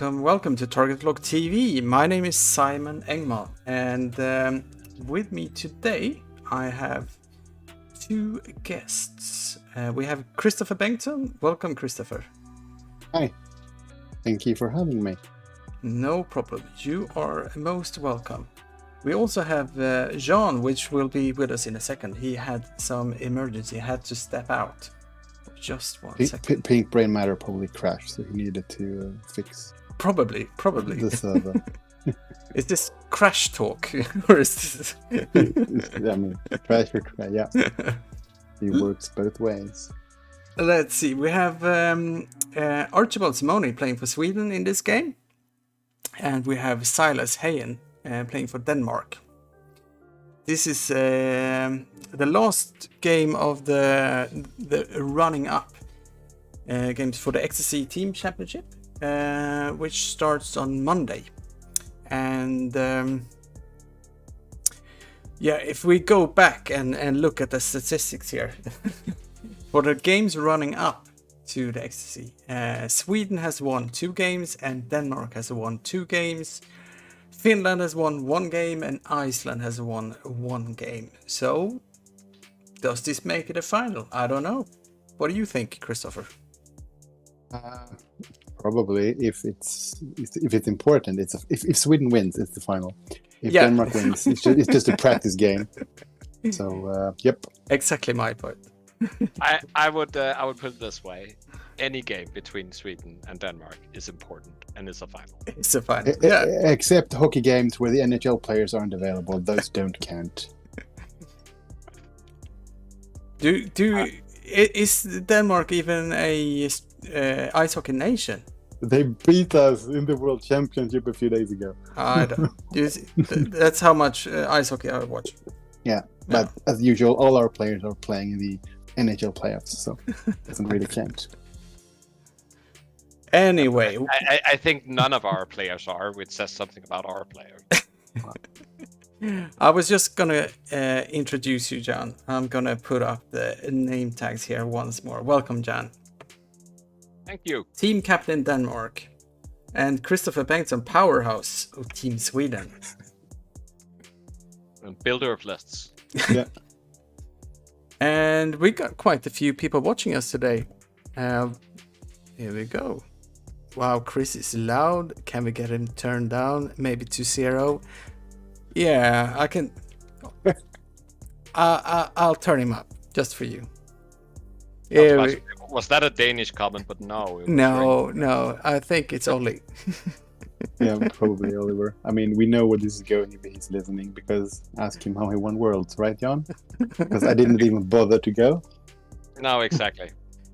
Welcome to Target Lock TV. My name is Simon Engman, and with me today I have two guests. We have Kristofer Bengtsson. Welcome, Kristofer. Hi. Thank you for having me. No problem. You are most welcome. We also have Jean, which will be with us in a second. He had some emergency, had to step out. Just one second. Pink brain matter probably crashed, so he needed to fix. Probably. The server. Is this crash talk, or is this? I mean, crash or crash. Yeah, he works both ways. Let's see. We have Archibald Zimonyi playing for Sweden in this game, and we have Silas Heien playing for Denmark. This is the last game of the running up games for the XTC Team Championship, which starts on Monday. And if we go back and look at the statistics here, for the games running up to the XTC, Sweden has won 2 games and Denmark has won 2 games. Finland has won 1 game and Iceland has won 1 game. So, does this make it a final? I don't know. What do you think, Kristofer? Probably, if it's important. If Sweden wins, it's the final. If Denmark wins, it's just a practice game. So, yep. Exactly my point. I would put it this way: any game between Sweden and Denmark is important, and it's a final. It's a final. Except hockey games where the NHL players aren't available; those don't count. Is Denmark even a ice hockey nation? They beat us in the World Championship a few days ago. I don't. That's how much ice hockey I watch. Yeah, but as usual, all our players are playing in the NHL playoffs, so it doesn't really count. Anyway, I think none of our players are, which says something about our players. I was just gonna introduce you, Jan. I'm gonna put up the name tags here once more. Welcome, Jan. Thank you. Team Captain Denmark, and Kristofer Bengtsson, powerhouse of Team Sweden. And builder of lists. Yeah. And we got quite a few people watching us today. Here we go. Wow, Chris is loud. Can we get him turned down? Maybe to 0. Yeah, I'll turn him up just for you. Was that a Danish comment? But no. No. I think it's Ollie. Yeah, probably Oliver. I mean, we know where this is going if he's listening, because ask him how he won Worlds, right, Jan? Because I didn't even bother to go. No, exactly.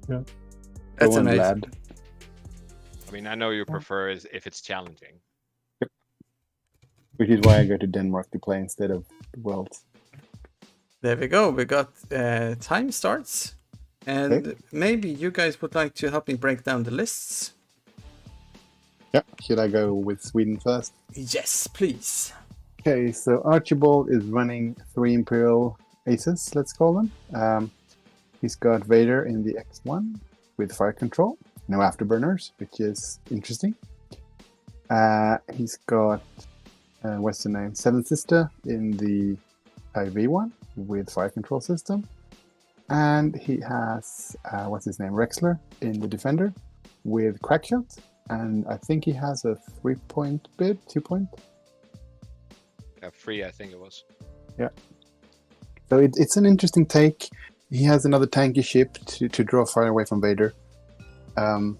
Yeah. That's Go on, amazing. lad. I mean, I know you prefer if it's challenging. Which is why I go to Denmark to play instead of Worlds. There we go. We got time starts. And Okay. maybe you guys would like to help me break down the lists? Yeah. Should I go with Sweden first? Yes, please. Okay, so Archibald is running 3 Imperial Aces, let's call them. He's got Vader in the X1 with fire control, no afterburners, which is interesting. He's got, what's the name, Seventh Sister in the IV1 with fire control system. And he has, what's his name, Rexler in the Defender with Crackshot. And I think he has a 3-point bid, 2-point. Yeah, 3, I think it was. Yeah. So it's an interesting take. He has another tanky ship to draw fire away from Vader. And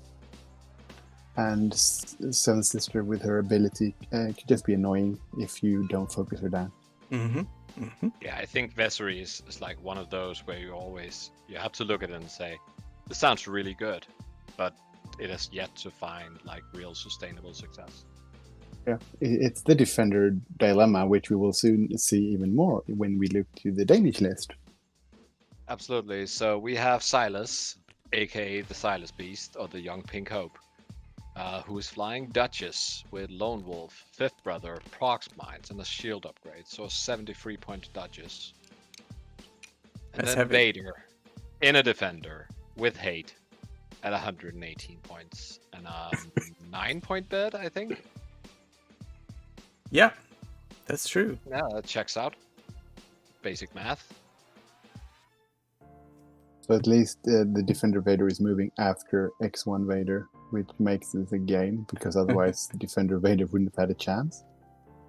Seventh Sister with her ability could just be annoying if you don't focus her down. Yeah, I think Vessery is like one of those where you have to look at it and say, this sounds really good, but it has yet to find like real sustainable success. Yeah, it's the Defender dilemma, which we will soon see even more when we look to the Danish list. Absolutely. So we have Silas, aka the Silas Beast, or the Young Pink Hope, who is flying Duchess with Lone Wolf, Fifth Brother, Prox Mines, and a shield upgrade. So a 73-point Duchess. And That's then heavy. Vader in a Defender with Hate at 118 points and a 9-point bid, I think. Yeah, that's true. Yeah, that checks out. Basic math. So at least the Defender Vader is moving after X1 Vader, which makes this a game, because otherwise the Defender Vader wouldn't have had a chance.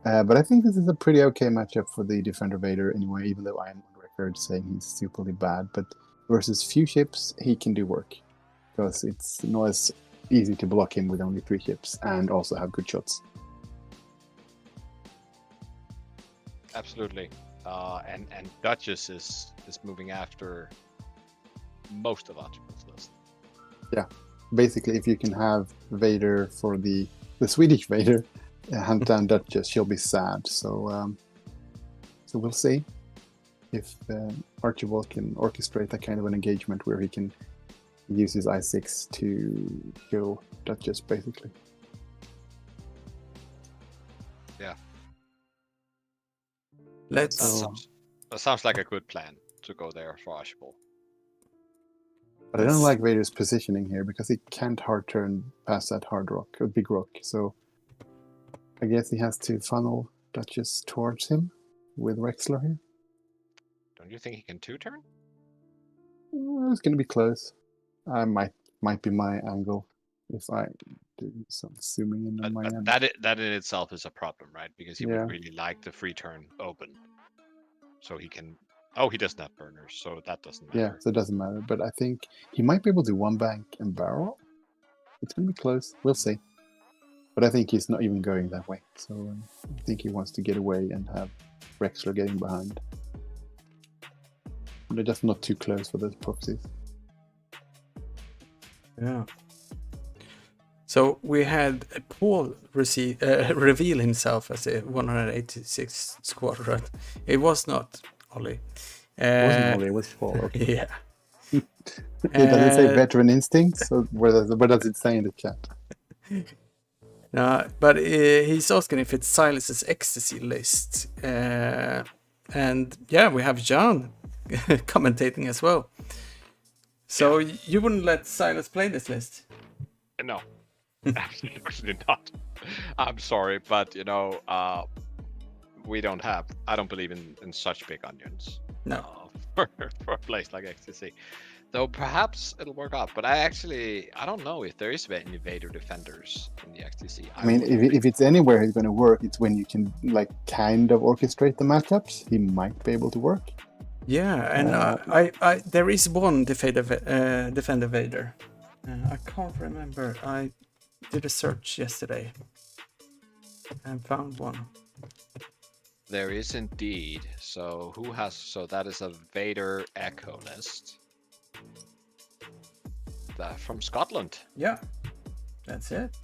But I think this is a pretty okay matchup for the Defender Vader anyway, even though I am on record saying he's superly bad. But versus few ships, he can do work, because it's not as easy to block him with only 3 ships and also have good shots. Absolutely. And Duchess is moving after most of Archibald's list. Yeah, basically, if you can have Vader for the Swedish Vader hunt down Duchess, she'll be sad. So we'll see if Archibald can orchestrate that kind of an engagement where he can use his I6 to kill Duchess, basically. Yeah. That That sounds like a good plan to go there for Archibald. But I don't like Vader's positioning here, because he can't hard turn past that hard rock, or big rock. So I guess he has to funnel Duchess towards him with Rexler here. Don't you think he can 2-turn? It's going to be close. I might be my angle if I do some zooming in on my end. That in itself is a problem, right? Because he Yeah. would really like the free turn open. So he can... Oh, he doesn't have burners, so that doesn't matter. Yeah, so it doesn't matter. But I think he might be able to one bank and barrel. It's going to be close. We'll see. But I think he's not even going that way. So I think he wants to get away and have Rexler getting behind. They're just not too close for those proxies. Yeah. So we had Paul reveal himself as a 186 squadron. It was not Ollie. It wasn't Ollie, it was Paul. Okay. Yeah. It doesn't say veteran instincts. So what does it say in the chat? No, but he's asking if it's Silas's Xtc list. And yeah, we have John commentating as well. So you wouldn't let Silas play this list? No. Absolutely not. I'm sorry, but we don't have... I don't believe in such big onions. No. For a place like XTC. Though perhaps it'll work out, but I don't know if there is any Vader defenders in the XTC. I mean, wouldn't if it's anywhere he's going to work, it's when you can like kind of orchestrate the matchups. He might be able to work. Yeah, and I there is one defender Vader. I can't remember. I did a search yesterday and found one. There is indeed. So that is a Vader Echo list. That from Scotland. Yeah, that's it.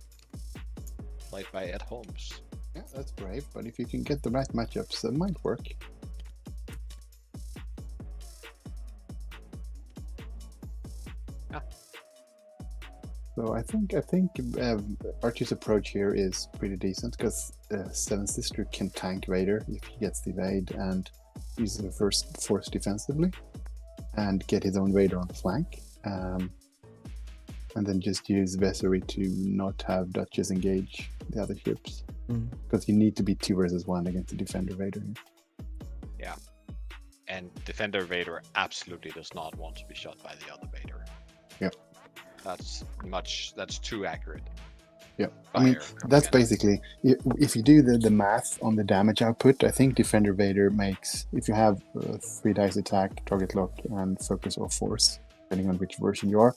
Played by Ed Holmes. Yeah, that's brave. But if you can get the right matchups, that might work. Yeah. So I think Archie's approach here is pretty decent because Seven Sister can tank Vader if he gets the evade and use the first force defensively, and get his own Vader on the flank, and then just use Vessery to not have Duchess engage the other ships, because you need to be 2 versus 1 against the Defender Vader here. Yeah. And Defender Vader absolutely does not want to be shot by the other Vader. Yep. That's too accurate. Yeah, I mean, that's basically, if you do the math on the damage output, I think Defender Vader makes, if you have 3 dice attack, target lock, and focus or force, depending on which version you are,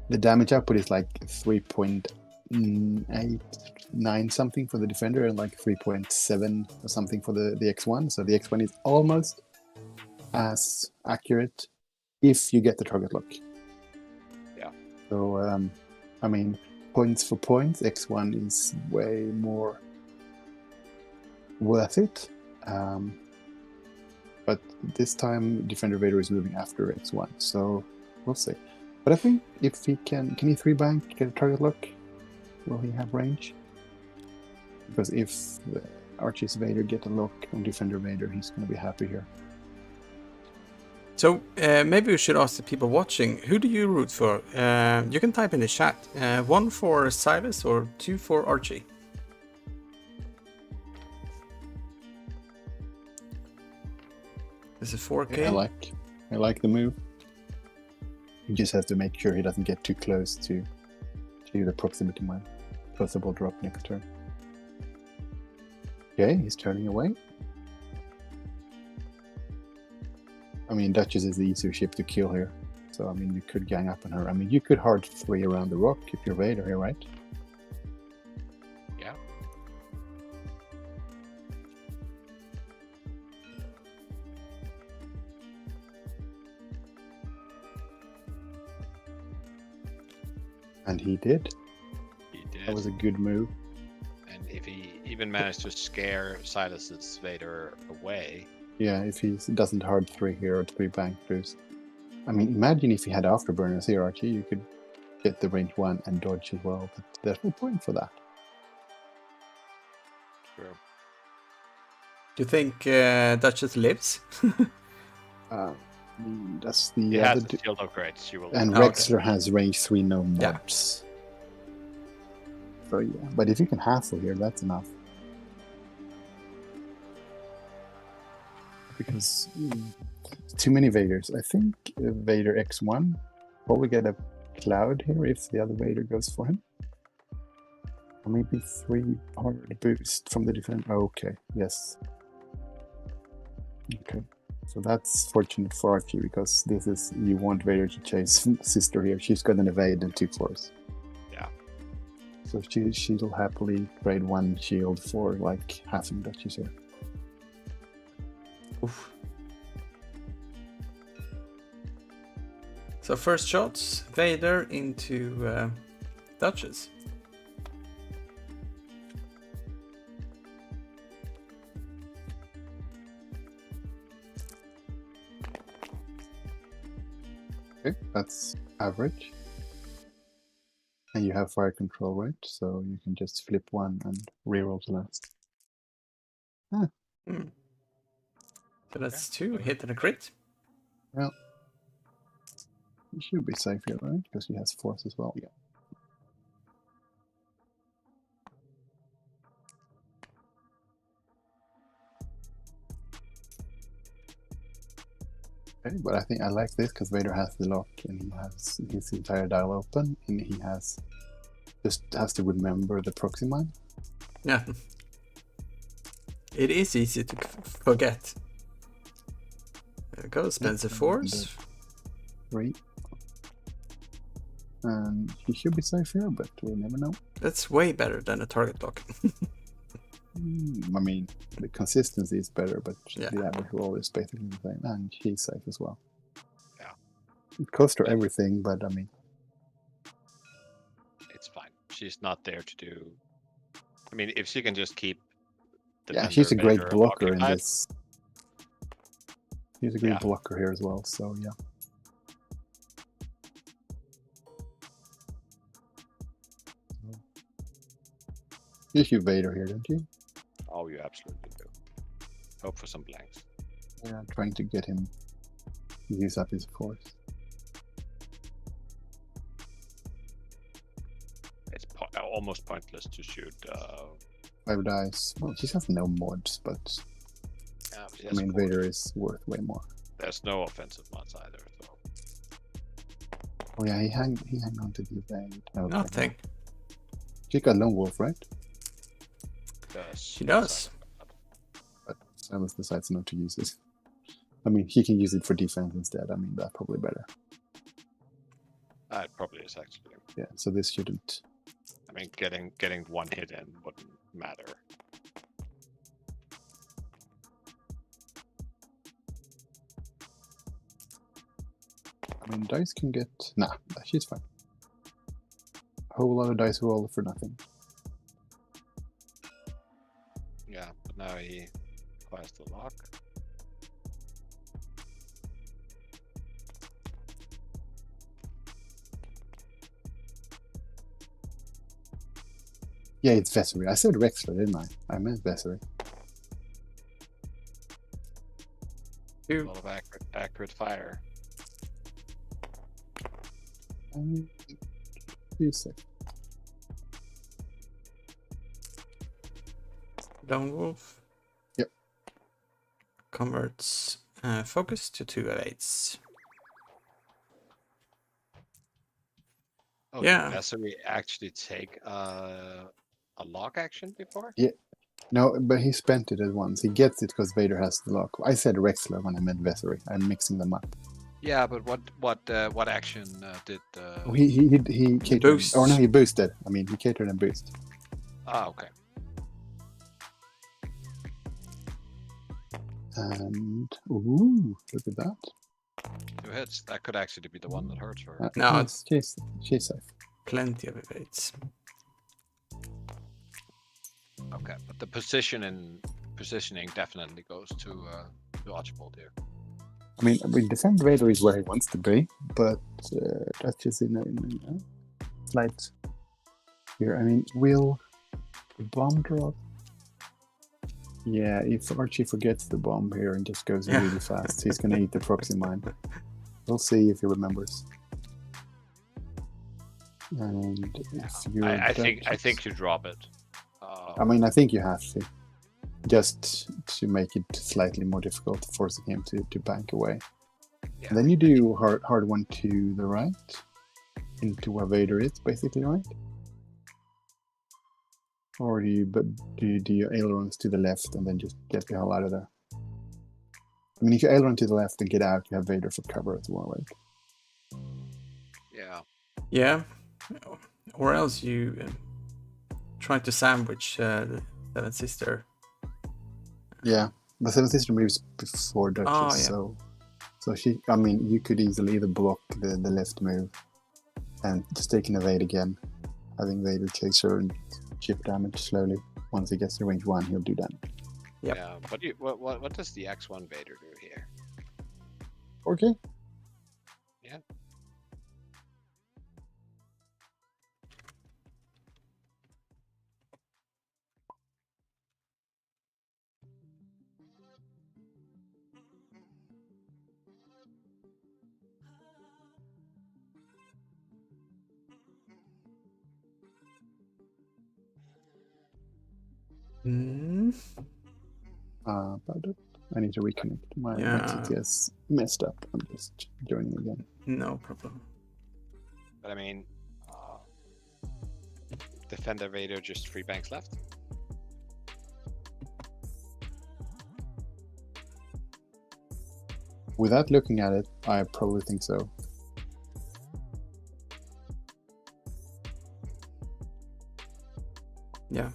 the damage output is like 3.89 something for the Defender and like 3.7 or something for the X1. So the X1 is almost as accurate if you get the target lock. Yeah. So, I mean, points for points, X1 is way more worth it. But this time, Defender Vader is moving after X1, so we'll see. But I think if he can he 3-bank, get a target lock? Will he have range? Because if Archie's Vader get a lock on Defender Vader, he's going to be happy here. So maybe we should ask the people watching, who do you root for? You can type in the chat. 1 for Silas or 2 for Archie. This is 4K. Yeah, I like the move. He just has to make sure he doesn't get too close to the proximity mine. Possible drop next turn. Okay, he's turning away. I mean, Duchess is the easier ship to kill here. So, I mean, you could gang up on her. I mean, you could hard 3 around the rock if you're Vader here, right? Yeah. And he did. He did. That was a good move. And if he even managed to scare Silas's Vader away. Yeah, if he doesn't hard 3 here or 3 bank boost. I mean, imagine if he had afterburners here, Archie, you could get the range 1 and dodge as well, but there's no point for that. True. Do you think Duchess lives? That's the He other has the shield upgrades. She will. and Rexler has range 3 no mobs. Yeah. So yeah, but if you can hassle here, that's enough. Because too many Vaders. I think Vader X1 probably get a cloud here if the other Vader goes for him. Or maybe 3 hard boost from the defense. Okay, yes. Okay, so that's fortunate for Archie because this is, you want Vader to chase Sister here. She's got an evade and 2 force. Yeah. So she'll happily trade 1 shield for like halving Duchess here. Oof. So first shots, Vader into Duchess. Okay, that's average. And you have fire control, right? So you can just flip 1 and reroll the last. Ah. Mm. So that's 2 hit and a crit. Well, he should be safe here, right? Because he has force as well. Yeah. Okay, but I think I like this because Vader has the lock and he has his entire dial open, and he just has to remember the proxy mine. Yeah. It is easy to forget. There goes Spencer Force. 3. And he should be safe here, but we never know. That's way better than a target lock. I mean, the consistency is better, but Yeah. the average roll is basically the same, and she's safe as well. Yeah. It costs her everything, but I mean, It's fine. She's not there to do. I mean, if she can just keep. yeah, she's a great Vader blocker in occupied, this. She's a great Yeah. blocker here as well, so yeah. You shoot Vader here, don't you? Oh, you absolutely do. Hope for some blanks. Yeah, trying to get him to use up his force. It's almost pointless to shoot. 5 dice. Well, she has no mods, but I mean, Vader is worth way more. There's no offensive mods either. So. Oh yeah, he hang on to the evade. Okay. Nothing. She got Lone Wolf, right? She does. But Silas decides not to use it. I mean, he can use it for defense instead. I mean, that's probably better. It probably is actually. Yeah, so this shouldn't. I mean, getting one hit in wouldn't matter. I mean, dice can get. Nah, she's fine. A whole lot of dice roll for nothing. Yeah, but now he acquires the lock. Yeah, it's Vessery. I said Rexler, didn't I? I meant Vessery. A lot of accurate fire. You say. Lone Wolf. Yep. Converts focus to 2 evades. Oh, Yeah. Did Vessery actually take a lock action before? Yeah. No, but he spent it at once. He gets it because Vader has the lock. I said Rexler when I meant Vessery. I'm mixing them up. Yeah, but what action did? Oh, he catered. boosts. Or no, he boosted. I mean, he catered and boost. Okay. And ooh, look at that. 2 hits. That could actually be the one that hurts her. No, yes, she's safe. Plenty of evades. Okay, but the positioning definitely goes to Archibald here. I mean, defend Vader is where he wants to be, but that's just in a slight here. I mean, will the bomb drop? Yeah, if Archie forgets the bomb here and just goes really fast, he's gonna eat the proxy mine. We'll see if he remembers. And if you, I think you drop it. I mean, I think you have to, just to make it slightly more difficult, forcing him to bank away. Yeah. And then you do hard one to the right, into where Vader is, basically, right? Or do you ailerons to the left and then just get the hell out of there? I mean, if you aileron to the left and get out, you have Vader for cover as well, right? Yeah. Yeah. Or else you try to sandwich the Seven Sister. Yeah, but Seven Sister moves before Duchess, so she. I mean, you could easily either block the left move and just take an evade again, having Vader chase her and chip damage slowly. Once he gets to range 1, he'll do that. Yep. Yeah. What does the X1 Vader do here? Okay. Yeah. Mm. About it. I need to reconnect. My TTS messed up. I'm just joining again. No problem. But I mean, Defender Vader, just 3 banks left. Without looking at it, I probably think so. Yeah.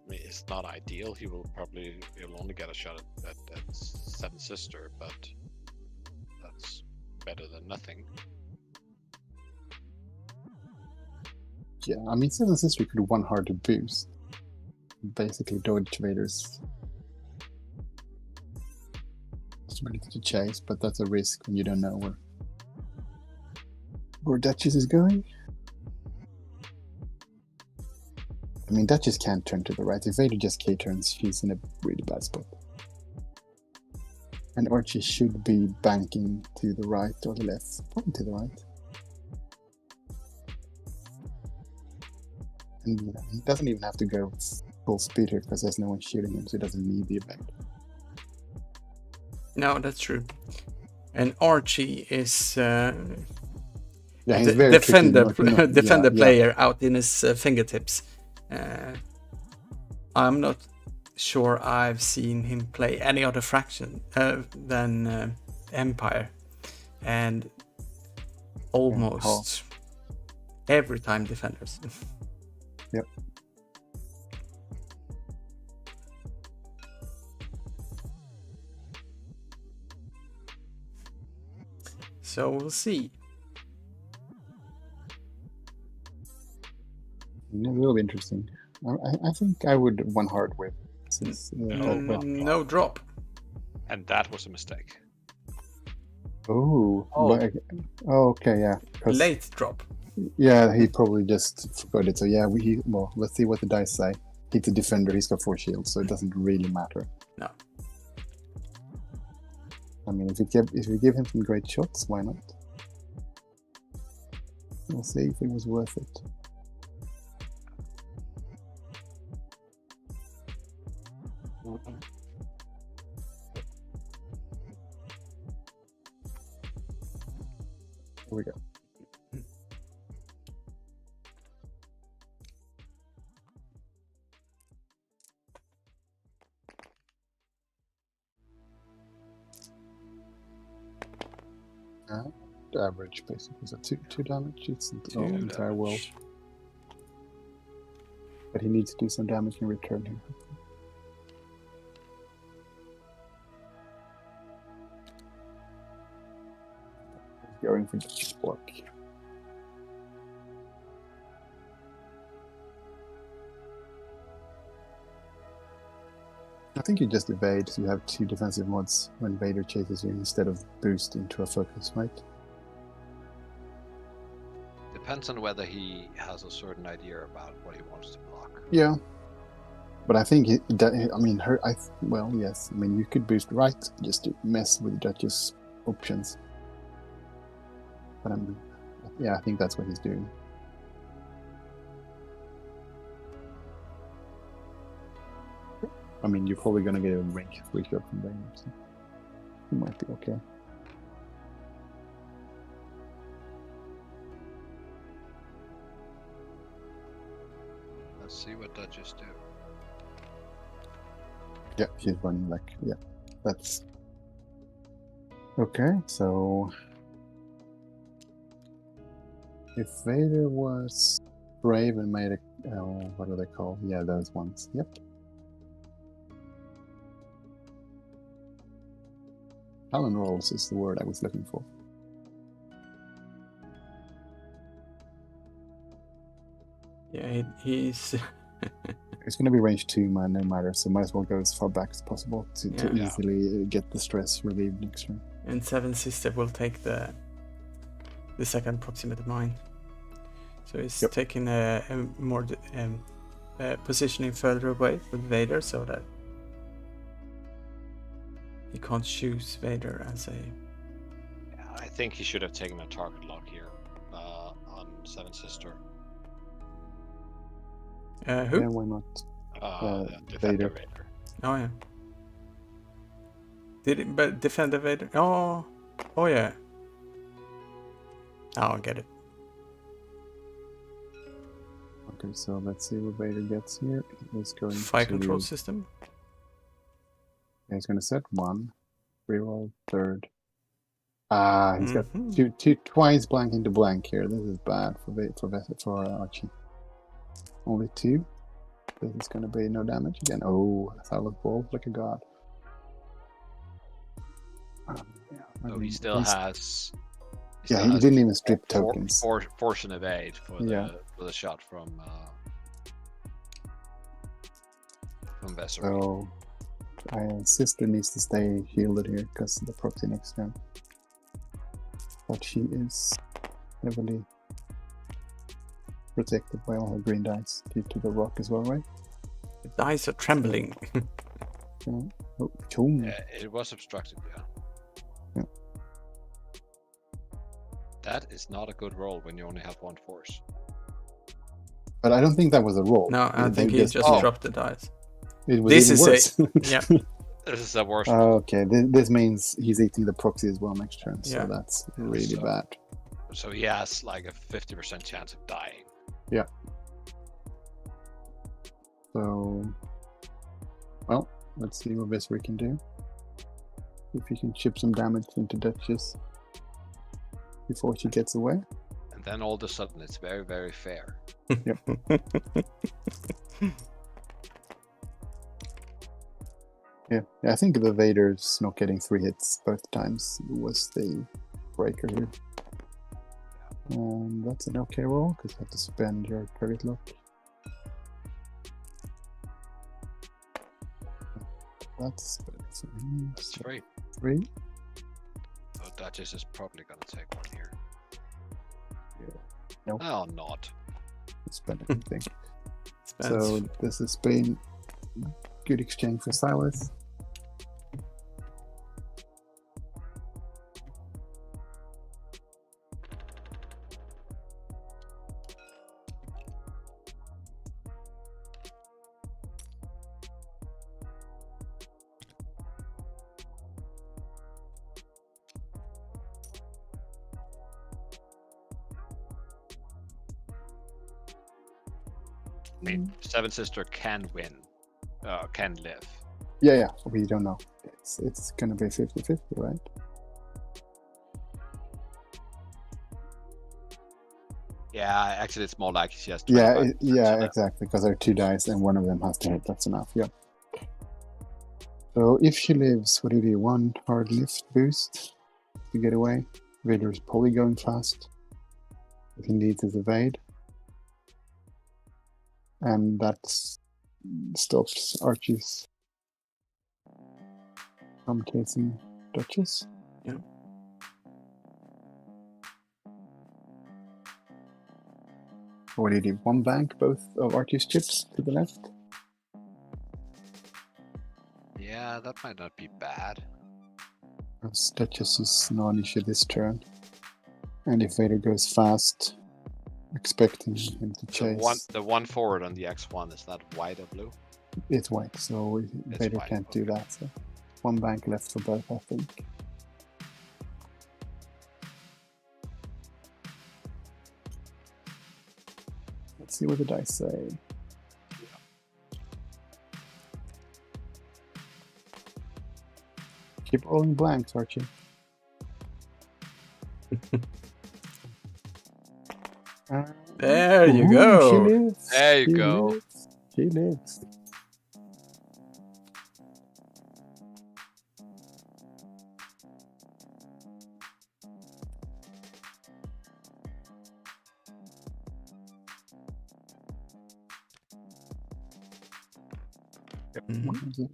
I mean, it's not ideal. He'll only get a shot at Seven Sister, but that's better than nothing. Yeah, I mean, Seven Sister could one hard to boost. Basically, dodge Vader's possibility to chase, but that's a risk when you don't know where Duchess is going. I mean, Duchess can't turn to the right. If Vader just K-turns, she's in a really bad spot. And Archie should be banking to the right or the left. Probably to the right. And he doesn't even have to go full speed here because there's no one shooting him, so he doesn't need the effect. No, that's true. And Archie is he's very defender tricky, defender player out in his fingertips. I'm not sure I've seen him play any other faction than Empire, and almost every time defenders. Yep. So we'll see. It will be interesting. I think I would one hard with since no drop. And that was a mistake. Oh. Okay, yeah. Late drop. Yeah, he probably just forgot it. So yeah, well, let's see what the dice say. He's a defender. He's got 4 shields, so it doesn't really matter. No. I mean, if we give him some great shots, why not? We'll see if it was worth it. Here we go. Average, basically. So 2 damage. It's the entire world. But he needs to do some damage in return here. He's going for the block. I think you just evade, so you have 2 defensive mods when Vader chases you instead of boost into a focus, right? Depends on whether he has a certain idea about what he wants to block. Yeah. But I think, well, yes. I mean, you could boost right just to mess with Duchess options. But I think that's what he's doing. I mean, you're probably going to get a range free shot from Vader, so it might be okay. Let's see what Duchess do. Yeah, she's running that's... Okay, so... If Vader was brave and made a... what are they called? Yeah, those ones. Yep. Talon rolls is the word I was looking for. Yeah, he's... It's going to be range 2, man, no matter, so might as well go as far back as possible to easily get the stress relieved next turn. And Seven Sister will take the second proximate mine. So he's taking a more positioning further away with Vader so that he can't choose Vader as a... Yeah, I think he should have taken a target lock here on Seven Sister. Who? Yeah, why not? Defender Vader. Oh yeah. Did it? But defend the Vader. Oh. Oh yeah. Now I get it. Okay, so let's see what Vader gets here. He's going Fire to... control system. Yeah, he's going to set 1. Reroll 3rd. Ah, he's got Mhm. two twice blank into blank here. This is bad for Archie. Only 2. This is going to be no damage again. Oh, Silas Ball, like a god. Yeah, So he still has. Yeah, he didn't even strip tokens. Force and evade for the shot from Vessery. So, sister needs to stay shielded here because of the proxy next turn. But she is heavily protected by all her green dice due to the rock as well, right? The dice are trembling. Yeah. Oh, choom. Yeah, it was obstructed, yeah. That is not a good roll when you only have 1 force. But I don't think that was a roll. No, I think he just dropped the dice. It was This even is worse. Yeah. This is the worst. Okay, this means he's eating the proxy as well next turn, so Yeah. that's really bad. So he has like a 50% chance of dying. Yeah. So, well, let's see what Vessery can do. If he can chip some damage into Duchess before she gets away. And then all of a sudden it's very, very fair. Yeah, I think the Vader's not getting 3 hits both times was the breaker here. That's an okay roll, because you have to spend your target lock. That's That's 3. 3. So Duchess is probably going to take 1 here. Yeah. Nope. Oh, not. Spend everything. So this has been good exchange for Silas. I mean, Seven Sister can win, can live. Yeah, we don't know. It's gonna be 50-50, right? Yeah, actually, it's more like she has. Yeah, 25% exactly. Because there are 2 dice and one of them has to hit. That's enough. Yeah. So if she lives, what do you do? 1 hard lift boost to get away. Vader is probably going fast. If he needs his evade. And that stops Archie's from chasing Duchess. Yeah. What do you do? 1 bank, both of Archie's chips to the left. Yeah, that might not be bad. Because Duchess is non-issue this turn. And if Vader goes fast, expecting him to chase. The one forward on the X1, is that white or blue? It's white, so Vader white, can't do okay. that. So 1 bank left for both, I think. Let's see what the dice say. Keep rolling blanks, Archie. There you Ooh, go. She lives. There you She go. lives. She lives. Mhm.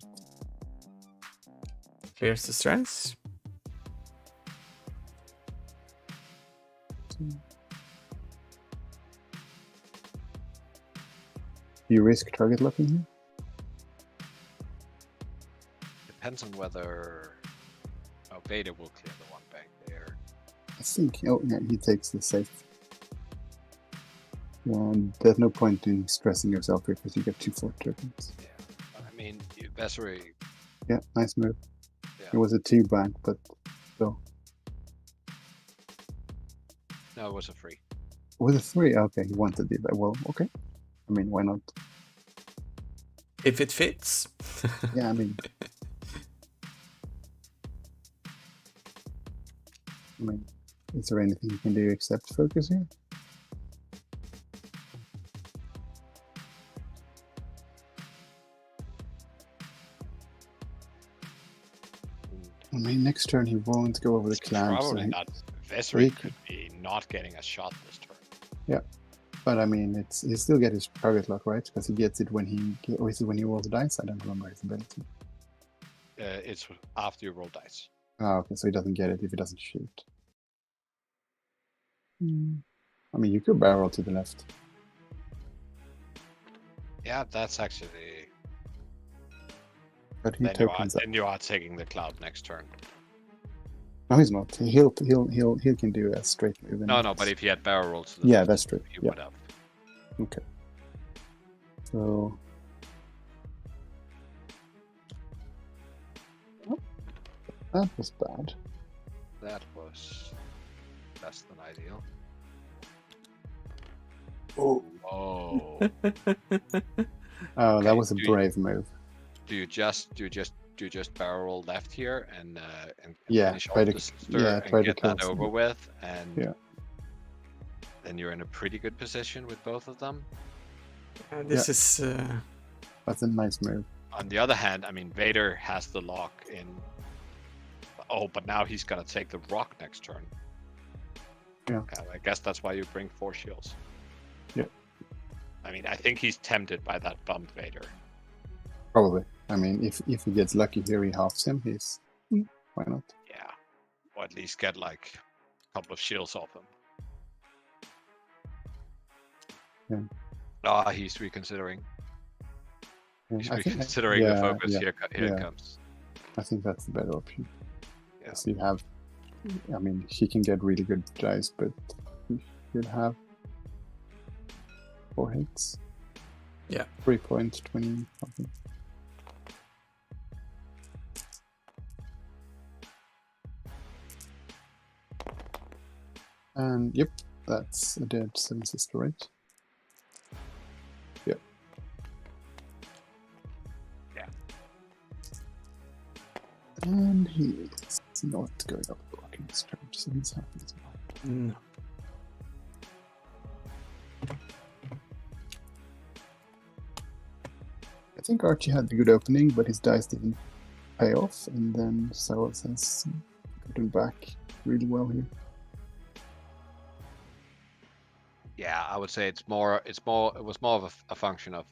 Clears the strengths. Do you risk target locking here? Depends on whether Vader will clear the 1 bank there. I think. Oh, yeah, he takes the safe. There's no point in stressing yourself here because you get 2 fort tokens. Yeah, I mean, Vessery. Yeah, nice move. Yeah. It was a 2 bank, but still. No, it was a free. Was it 3? Okay, he wanted the well, okay. I mean, why not? If it fits. Yeah, I mean, is there anything you can do except focus here? I mean, next turn he won't go over the clouds. Probably not. Vessery could be not getting a shot this turn. Yeah, but I mean, he still get his target lock, right? Because he gets it when or is it when he rolls the dice? I don't remember his ability. It's after you roll dice. Oh, okay, so he doesn't get it if he doesn't shoot. I mean, you could barrel to the left. Yeah, that's actually. But he Then tokens up. you are taking the cloud next turn. No, he's not. He can do a straight move. No, but if he had barrel rolls, to the yeah, left, that's true. he Yeah. would have. Okay. So. Oh, that was bad. That was less than ideal. Oh. Oh. Oh, Okay, that was a do you- brave move. Do you just barrel roll left here and Yeah, finish try off to- the sister yeah, and try to get that kill over some. with, and Yeah. then you're in a pretty good position with both of them. This is. That's a nice move. On the other hand, I mean, Vader has the lock in. Oh, but now he's gonna take the rock next turn. Yeah. I guess that's why you bring 4 shields. Yeah. I mean, I think he's tempted by that bump Vader. Probably. I mean, if he gets lucky here, he halves him. Why not? Yeah. Or at least get like a couple of shields off him. Yeah. Ah, he's reconsidering. Yeah, He's I think- reconsidering the focus. yeah, Here yeah. it comes. I think that's the better option. Yeah. So you have, I mean, he can get really good dice, but he should have 4 hits. Yeah. 3 points, 20 something. And yep, that's a dead 7 sister, right? Yep. Yeah. And he is not going up the block in this turn, so he's happy as well. No. I think Archie had a good opening, but his dice didn't pay off, and then Silas has gotten back really well here. Yeah, I would say it was more of a function of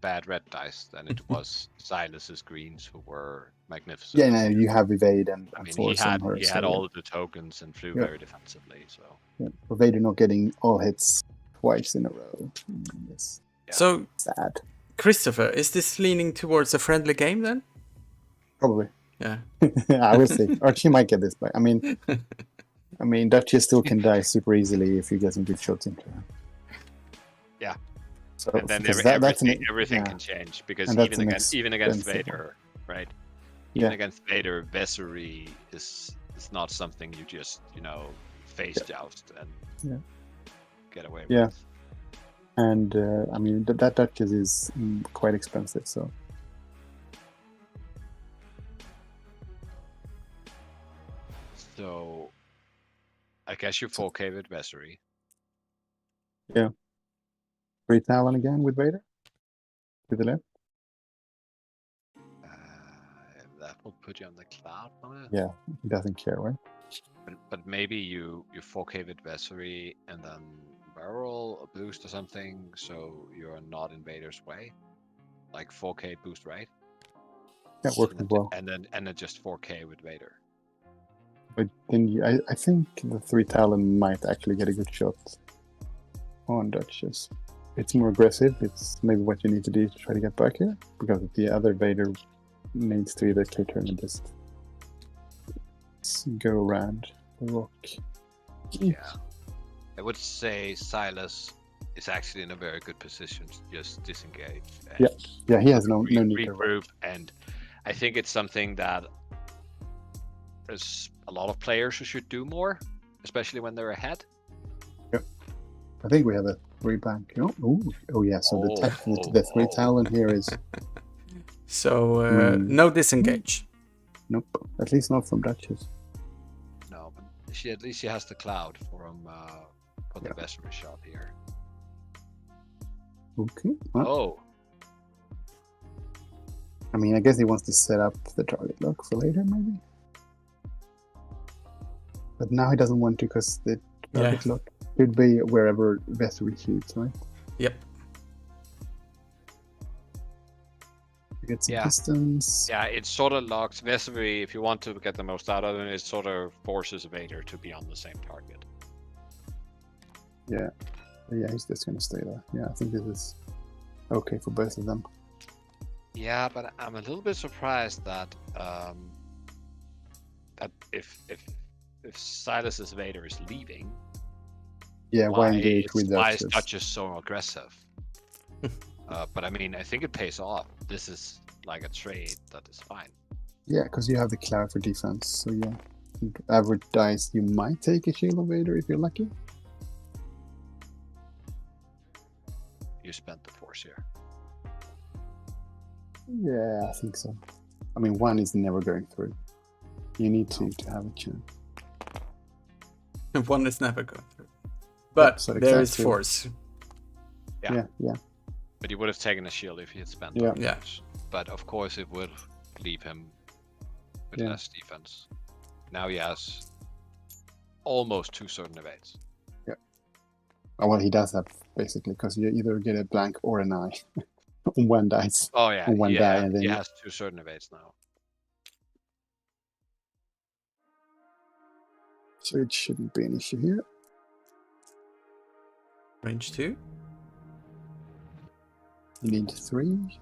bad red dice than it was Silas's greens, who were magnificent. Yeah, no, you have evade and I mean, force on her. he so had yeah. all of the tokens and flew very defensively. So Yeah. Vader not getting all hits twice in a row. Yes, Yeah. So, sad. Kristofer, is this leaning towards a friendly game then? Probably. Yeah. I will see. Archie might get this back. I mean, Duchy still can die super easily if you get some good shots into her. Yeah. So and then because everything yeah. can change, because And that's even against expensive Vader, right? Yeah. Even against Vader, Vessery is not something you just face joust and get away Yeah. with. And I mean that Duchess is quite expensive, so So I guess you 4K with Vessery. 3 Talon again with Vader to the left. That will put you on the cloud. Yeah, he doesn't care, right? But maybe you 4K with Vessery and then barrel a boost or something, so you're not in Vader's way. Like 4K boost, right? Yeah, working well. And then just 4K with Vader. But then I think the 3 Talon might actually get a good shot on Duchess. It's more aggressive. It's maybe what you need to do to try to get back here, because the other Vader needs to either K-turn and just go around the rock. Yeah. I would say Silas is actually in a very good position to just disengage. And Yeah, he has no need to regroup, and I think it's something that there's a lot of players who should do more, especially when they're ahead. I think we have a 3 bank. Oh yeah. So the 3 talent here is So no disengage. nope. At least not from Duchess. No, but at least she has the cloud for the Vesper shot here. Okay. Well, Oh, I mean, I guess he wants to set up the target lock for later, maybe. But now he doesn't want to because the target lock could be wherever Vesper shoots, right? Yep. You get some distance. yeah, it sort of locks Vesper. If you want to get the most out of it, it sort of forces Vader to be on the same target. Yeah. Yeah, he's just going to stay there. Yeah, I think this is okay for both of them. Yeah, but I'm a little bit surprised that that if Silas's Vader is leaving, yeah, why engage with why is Duchess? Duchess so aggressive? But I mean, I think it pays off. This is like a trade that is fine. Yeah, because you have the cloud for defense. So yeah, average dice, you might take a Shield of Vader if you're lucky. You spent the force here. Yeah, I think so. I mean, 1 is never going through. You need to have a chance. 1 is never going through. But so there is exactly. force. Yeah. Yeah. But he would have taken a shield if he had spent Yeah. the force. But of course, it would leave him with less defense. Now he has almost 2 certain evades. Oh, well, he does have basically, because you either get a blank or an eye on 1 dice. Oh yeah, On 1 die, and then he has 2 certain evades now. So it shouldn't be an issue here. Range 2. You need 3.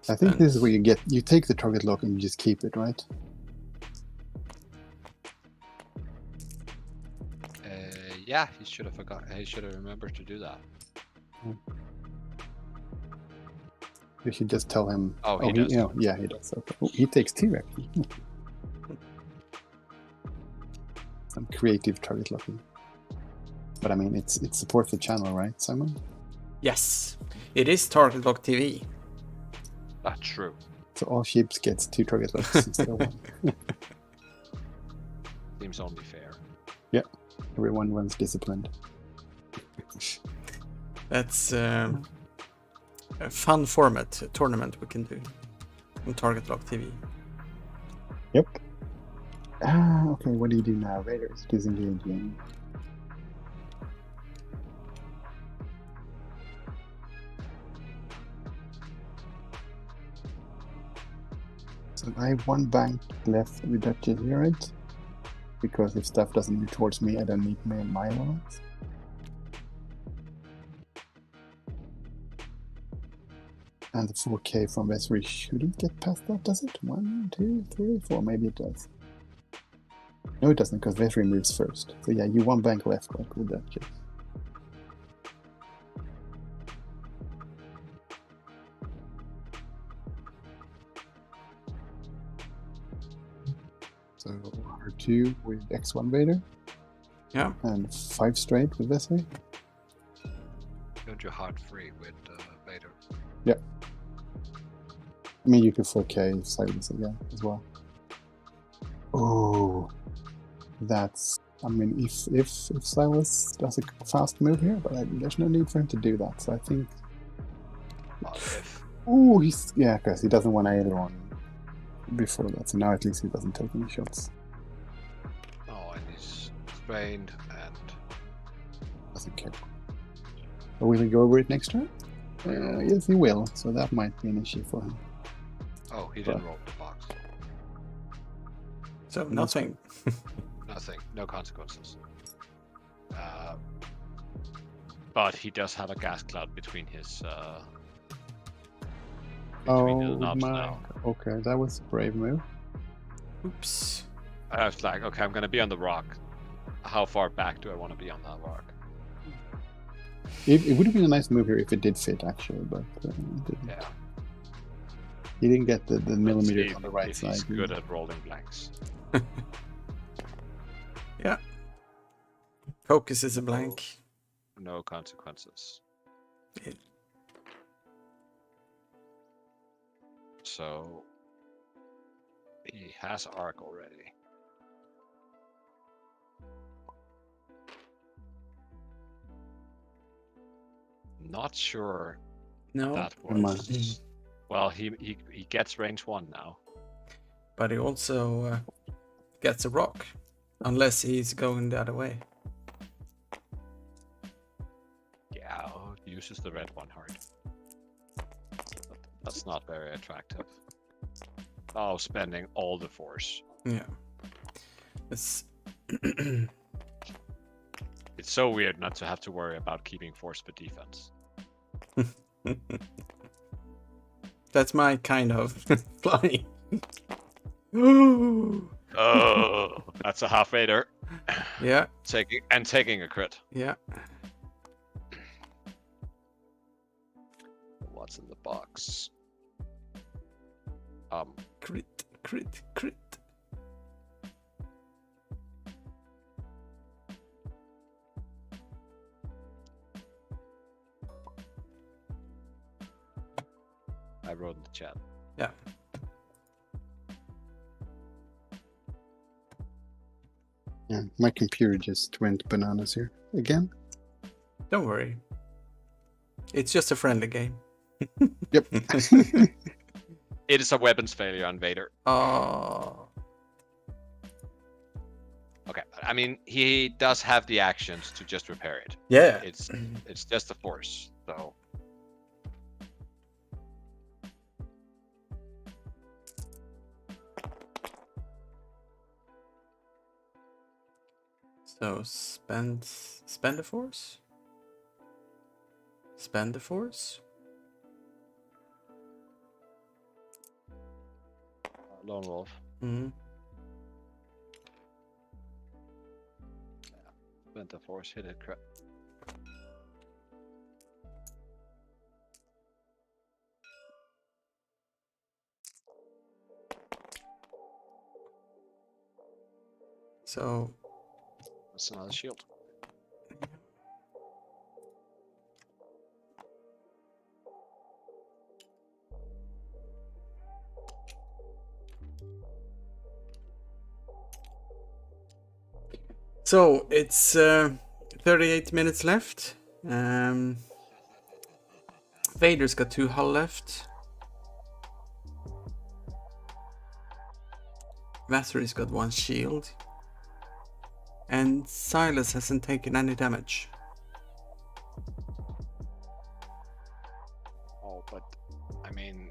I think this is where you take the target lock and you just keep it, right? Yeah, he should have forgot. He should have remembered to do that. You should just tell him. Oh, he does. Yeah, he does. Okay. Oh, he takes 2 actually. Some creative target locking. But I mean, it supports the channel, right, Simon? Yes. It is target lock TV. That's true. So all ships gets 2 target locks instead of 1. Seems only fair. Yeah, everyone runs disciplined. That's a fun format, a tournament we can do on target lock TV. Yep. Okay, what do you do now? Vader is disengaging. So I have 1 bank left with Duchess here, right? Because if stuff doesn't move towards me, I don't need my allowance. And the 4K from Vesri shouldn't get past that, does it? 1, 2, 3, 4, maybe it does. No, it doesn't, because Vesri moves first. So yeah, you 1 bank left, right, with Duchess. So R2 with X1 Vader. Yeah. And 5 straight with Vesri. Don't you hard free with Vader? Yeah. I mean, you could 4K Silas again as well. Oh, that's. I mean, if Silas does a fast move here, but there's no need for him to do that. So I think. Oh, because he doesn't want either one before that. So now at least he doesn't take any shots. Oh, and he's strained and Doesn't care. But will he go over it next turn? Yes, he will. So that might be an issue for him. oh, he didn't roll the box. So nothing. Nothing, no consequences. But he does have a gas cloud between his. Between the knobs now. Okay, that was a brave move. Oops. I was like, okay, I'm gonna be on the rock. How far back do I want to be on that rock? It would have been a nice move here if it did fit, actually, but it didn't. Yeah. He didn't get the millimeters See on the right if side. he's good at rolling blanks. Yeah. Focus is a blank. No consequences. Yeah. So he has arc already. Not sure No, that Never mind. was. Well, he gets range 1 now. but he also gets a rock, unless he's going the other way. Yeah, uses the red one hard. But that's not very attractive. Oh, spending all the force. Yeah. It's It's so weird not to have to worry about keeping force for defense. That's my kind of flying. Ooh. Oh, that's a half Vader. Yeah, Taking a crit. yeah. What's in the box? Crit, crit, crit. I wrote in the chat. Yeah. Yeah, my computer just went bananas here again. Don't worry. It's just a friendly game. Yep. It is a weapons failure on Vader. Oh. Okay, I mean he does have the actions to just repair it. Yeah. It's just a force, so. So spend a force? Spend the force? Lone Wolf. Mm-hmm. Spent the force, hit it, crap. So That's another shield. So it's 38 minutes left. Vader's got 2 hull left. Vassary's got 1 shield. And Silas hasn't taken any damage. Oh, but I mean,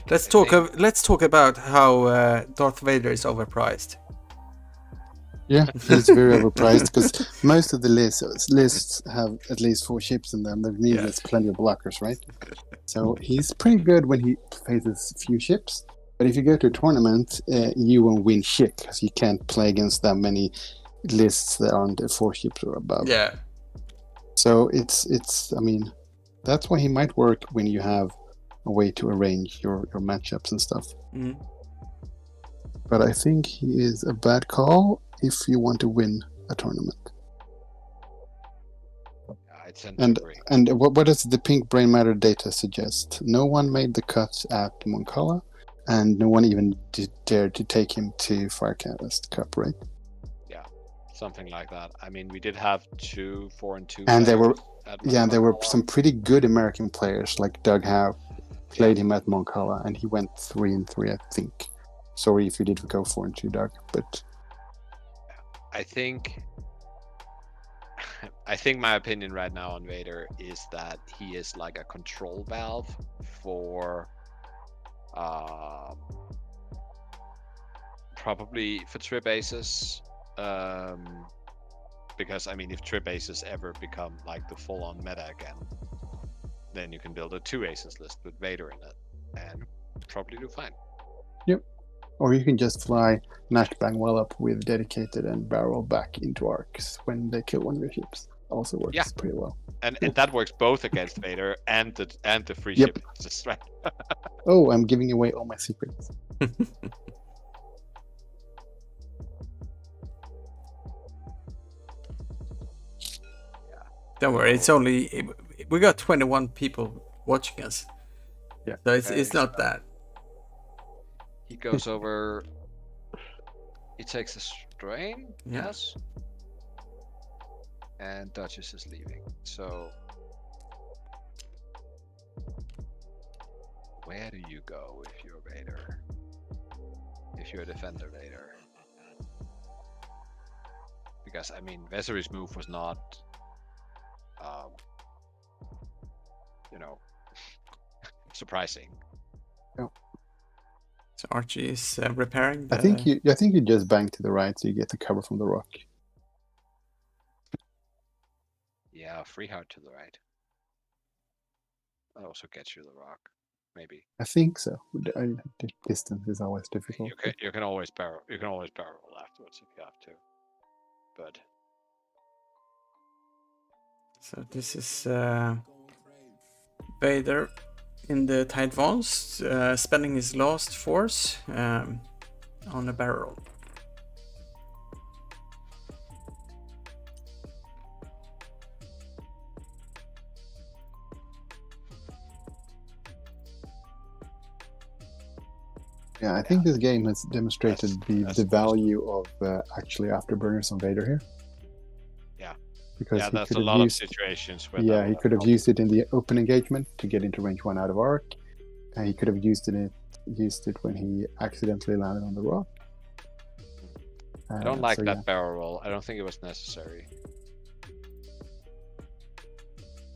Let's I talk. think- Let's talk about how Darth Vader is overpriced. Yeah, he's very overpriced because most of the lists have at least 4 ships in them. That means Yeah. there's plenty of blockers, right? So he's pretty good when he faces few ships. But if you go to a tournament, you won't win shit because you can't play against that many lists that aren't 4 ships or above. Yeah. So it's. I mean, that's why he might work when you have a way to arrange your matchups and stuff. Mm. But I think he is a bad call if you want to win a tournament. I tend to agree. And what does the pink brain matter data suggest? No one made the cut at Moncala, and no one even dared to take him to Firecast Cup, right? Yeah, something like that. I mean, we did have 2 4-2. And there were at there were Moncala. some pretty good American players like Doug Howe played him at Moncala, and he went 3-3, I think. Sorry if you did go 4-2, Doug, but I think my opinion right now on Vader is that he is like a control valve for probably for trip aces, because I mean if trip aces ever become like the full-on meta again, then you can build a 2 aces list with Vader in it and probably do fine. Yep. Or you can just fly Nashbang well up with dedicated and barrel back into arcs when they kill one of your ships. Also works pretty well. And that works both against Vader and the free Yep. ship. Just right. Oh, I'm giving away all my secrets. Don't worry, it's only we got 21 people watching us. Yeah. So it's not that. He goes over. He takes a strain. Yeah. Yes. And Duchess is leaving. So where do you go if you're Vader? If you're a defender Vader? Because I mean, Veseri's move was not, surprising. So Archie is repairing. I think you just bang to the right so you get the cover from the rock. Yeah, free heart to the right. That also gets you the rock, maybe. I think so. The distance is always difficult. You can always barrel. You can always barrel afterwards if you have to. But so this is Vader in the TIE Advanced, spending his last force on a barrel. Yeah, I think this game has demonstrated the value of actually afterburners on Vader here. Yeah. Because yeah, he that's could a have lot used, of situations where he could have used it in the open engagement to get into range 1 out of arc. And he could have used it when he accidentally landed on the rock. I don't like that barrel roll. I don't think it was necessary.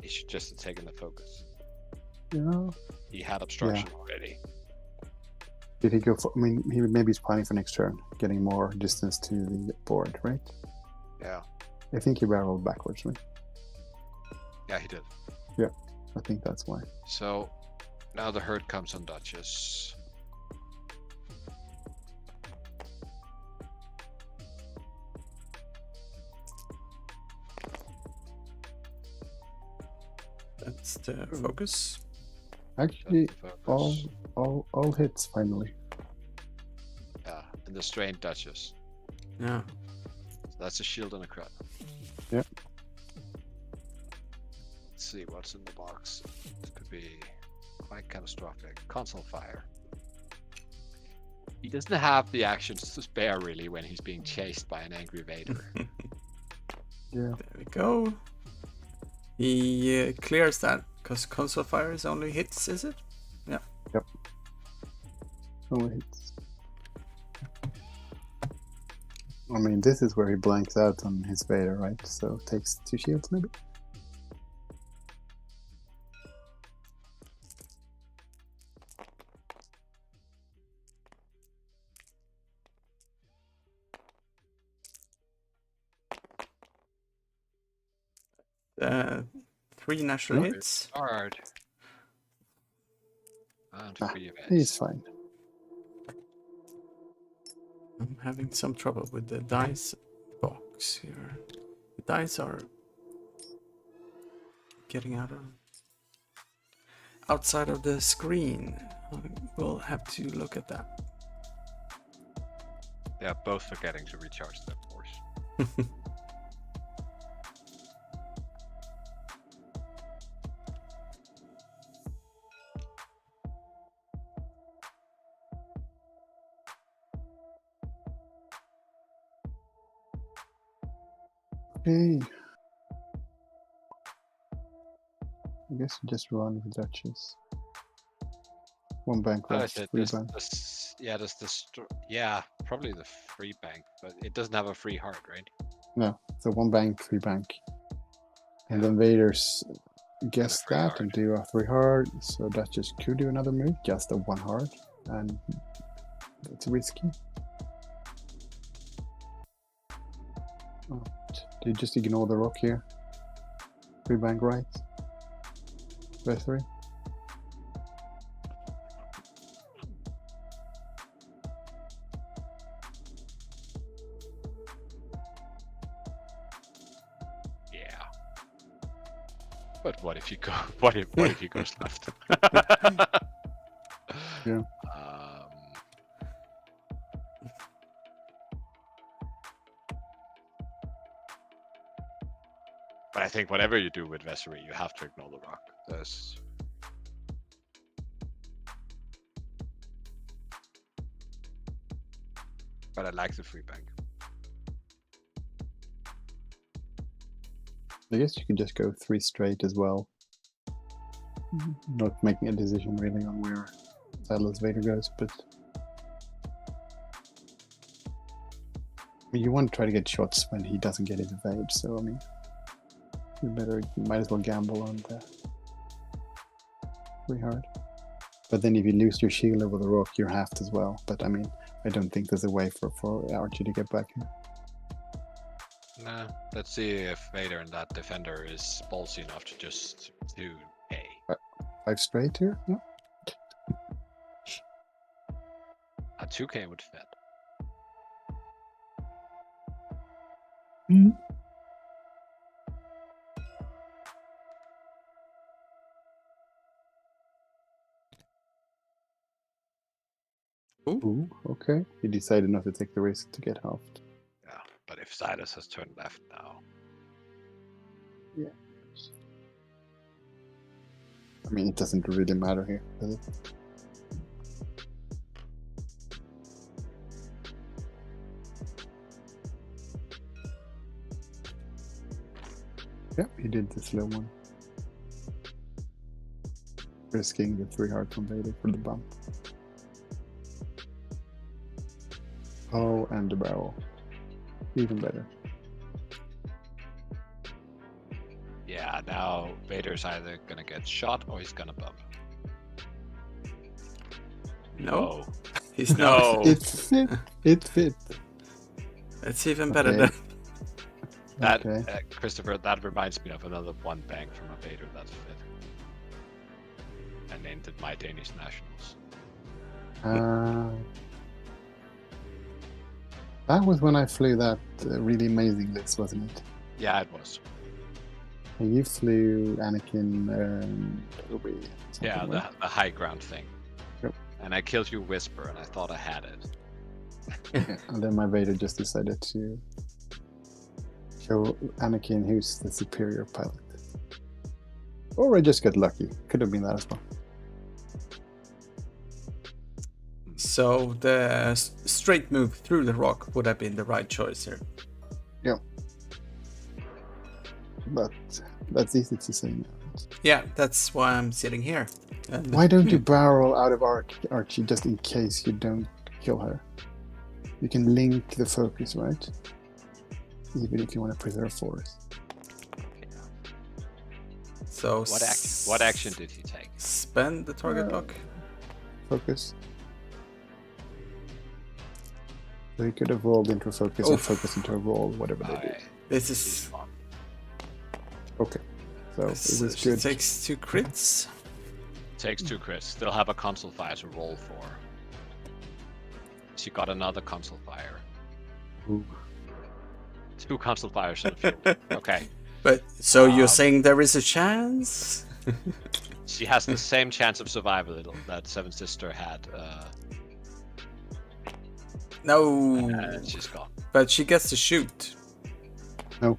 He should just have taken the focus. Yeah. He had obstruction already. Did he go for? I mean, maybe he's planning for next turn, getting more distance to the board, right? Yeah. I think he barreled backwards, right? Yeah, he did. Yeah, I think that's why. So now the herd comes on Duchess. That's the focus. Actually, That's the focus. all hits finally. Yeah, and the strained Duchess. Yeah. So that's a shield and a crit. Yep. Let's see what's in the box. This could be quite catastrophic. Console fire. He doesn't have the actions to spare really when he's being chased by an angry Vader. Yeah. There we go. He clears that because console fire is only hits, is it? Yeah. Yep. Only hits. I mean, this is where he blanks out on his Vader, right? So takes 2 shields, maybe. Uh, 3 natural hits. Hard. And 3 events. He's fine. I'm having some trouble with the dice box here. The dice are getting outside of the screen. We'll have to look at that. Yeah, both forgetting to recharge their force. Okay. I guess you just run with Duchess. 1 bank left, 3 bank. Yeah, probably the free bank, but it doesn't have a free heart, right? No, so 1 bank, 3 bank. And then Vader's guess free that heart. and do a 3 heart. So Duchess could do another move, just a 1 heart. And it's risky. Oh, do you just ignore the rock here? 3 bank right. Vessery. But what if you go? What if he goes left? Yeah. But I think whatever you do with Vessery, you have to ignore the rock. But I like the free bank. I guess you could just go 3 straight as well. Not making a decision really on where Silas Vader goes, but I mean, you want to try to get shots when he doesn't get his evade, so I mean, you might as well gamble on the pretty hard. But then if you lose your shield over the rock, you're halved as well. But I mean, I don't think there's a way for Archie to get back here. Nah, let's see if Vader and that defender is ballsy enough to just do A. 5 straight here? No? A 2K would fit. Mm. Ooh, okay. He decided not to take the risk to get halved. Yeah, but if Silas has turned left now. Yeah. I mean, it doesn't really matter here, does it? Yep, he did the slow one. Risking the 3 heart from Vader for the bump. Oh, and the barrel. Even better. Yeah, now Vader's either gonna get shot or he's gonna bump. No, Oh, he's no. not. It fit. It fit. It's even better Okay. than. That Okay. Kristofer, that reminds me of another one bank from a Vader that fit. I named it my Danish Nationals. That was when I flew that really amazing list, wasn't it? Yeah, it was. And you flew Anakin and Obi. Yeah, the high ground thing. Yep. And I killed you Whisper, and I thought I had it. Yeah, and then my Vader just decided to show Anakin who's the superior pilot. Or I just got lucky. Could have been that as well. So the straight move through the rock would have been the right choice here. Yeah. But that's easy to say now. Yeah, that's why I'm sitting here. And Why don't you barrel out of Archie just in case you don't kill her? You can link the focus, right? Even if you want to preserve forest. So What action did he take? Spend the target block. Focus. So he could have rolled into a focus or focus into a roll, whatever they do. This is Okay. So this, it was she good. takes 2 crits. Takes 2 crits. Still have a console fire to roll for. She got another console fire. Ooh. 2 console fires in the field. Okay. But so you're saying there is a chance? She has the same chance of survival that Seven Sister had. No. And she's gone. But she gets to shoot. No.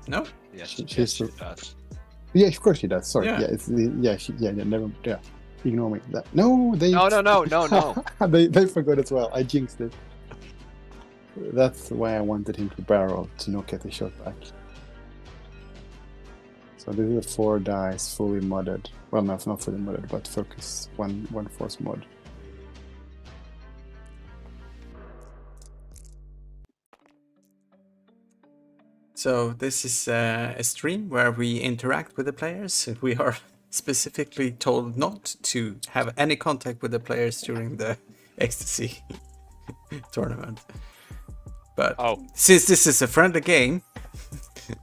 No? Yes, She- she she's does. Yeah, of course she does. Sorry. Yeah. Yeah, it's never. Yeah, ignore me. No, they. No. they forgot as well. I jinxed it. That's why I wanted him to barrel to not get the shot back. So this is a 4 dice, fully modded. Well, no, it's not fully modded, but focus one force mod. So this is a stream where we interact with the players. We are specifically told not to have any contact with the players during the XTC tournament. But since this is a friendly game,